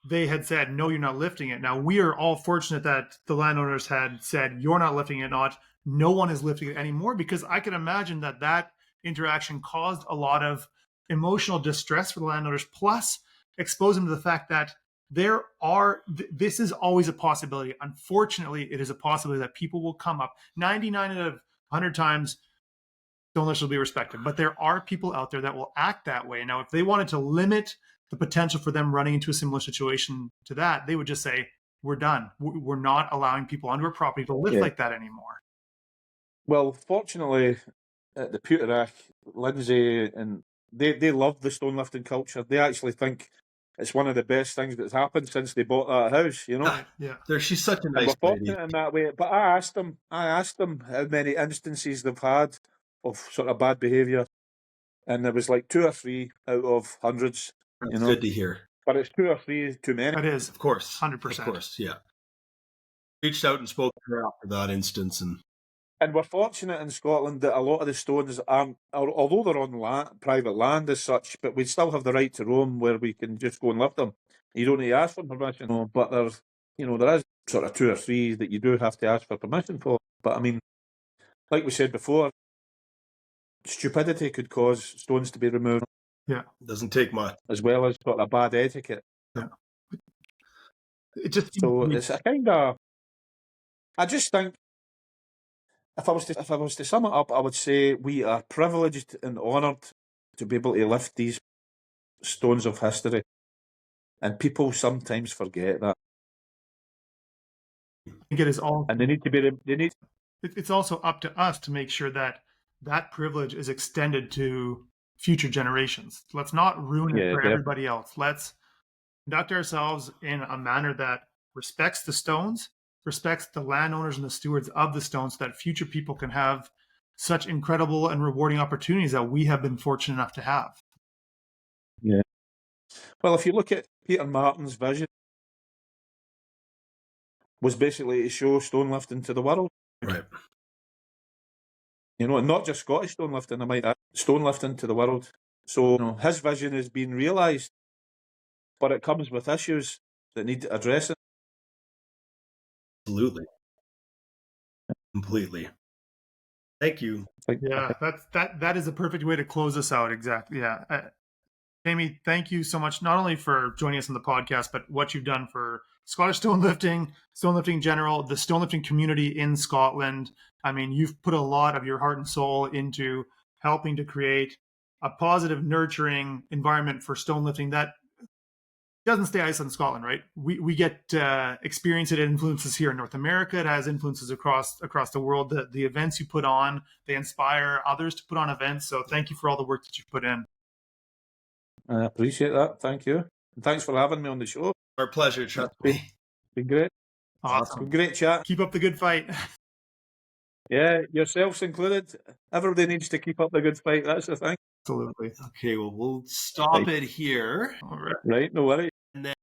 they had said, no, you're not lifting it. Now, we are all fortunate that the landowners had said, you're not lifting it, not no one is lifting it anymore, because I can imagine that interaction caused a lot of emotional distress for the landowners, plus expose them to the fact that this is always a possibility. Unfortunately, it is a possibility that people will come up 99 out of 100 times. Stonelifters will be respected, but there are people out there that will act that way. Now, if they wanted to limit the potential for them running into a similar situation to that, they would just say, we're done. We're not allowing people onto our property to lift like that anymore. Well, fortunately, at the Pewterach, Lindsay and they love the stone lifting culture. They actually think it's one of the best things that's happened since they bought that house, you know? Yeah. She's such a nice lady. We're fortunate in that way. But I asked them how many instances they've had of sort of bad behaviour. And there was like 2 or 3 out of hundreds. That's good to hear. But it's 2 or 3 too many. It is. Of course. 100%. Of course, yeah. Reached out and spoke to her after that instance. And we're fortunate in Scotland that a lot of the stones aren't, although they're on private land as such, but we still have the right to roam where we can just go and lift them. You don't need to ask for permission. But there is sort of 2 or 3 that you do have to ask for permission for. But I mean, like we said before, stupidity could cause stones to be removed. Yeah. It doesn't take much. As well as sort of bad etiquette. Yeah. It's a kind of, I just think, if I was to sum it up, I would say we are privileged and honoured to be able to lift these stones of history, and people sometimes forget that. I think it is all, and they need to be. It's also up to us to make sure that privilege is extended to future generations. Let's not ruin it for everybody else. Let's conduct ourselves in a manner that respects the stones, respects the landowners and the stewards of the stones, so that future people can have such incredible and rewarding opportunities that we have been fortunate enough to have. Yeah. Well, if you look at Peter Martin's vision, was basically to show stonelifting to the world. Right. You know, and not just Scottish stonelifting, I might add, stonelifting to the world. So his vision has been realised, but it comes with issues that need addressing. Absolutely. Completely. Thank you. Yeah, that is a perfect way to close this out. Exactly. Yeah. Jamie, thank you so much, not only for joining us on the podcast, but what you've done for Scottish Stonelifting, Stonelifting in general, the Stonelifting community in Scotland. I mean, you've put a lot of your heart and soul into helping to create a positive, nurturing environment for Stonelifting that doesn't stay isolated in Scotland, right? We get experience it influences here in North America. It has influences across the world. The events you put on, they inspire others to put on events. So thank you for all the work that you put in. I appreciate that. Thank you. And thanks for having me on the show. Our pleasure, trust me. Been great. Awesome. Great chat. Keep up the good fight. Yeah, yourselves included. Everybody needs to keep up the good fight. That's the thing. Absolutely. Okay, well, we'll stop it here. All right. Right, no worries. And then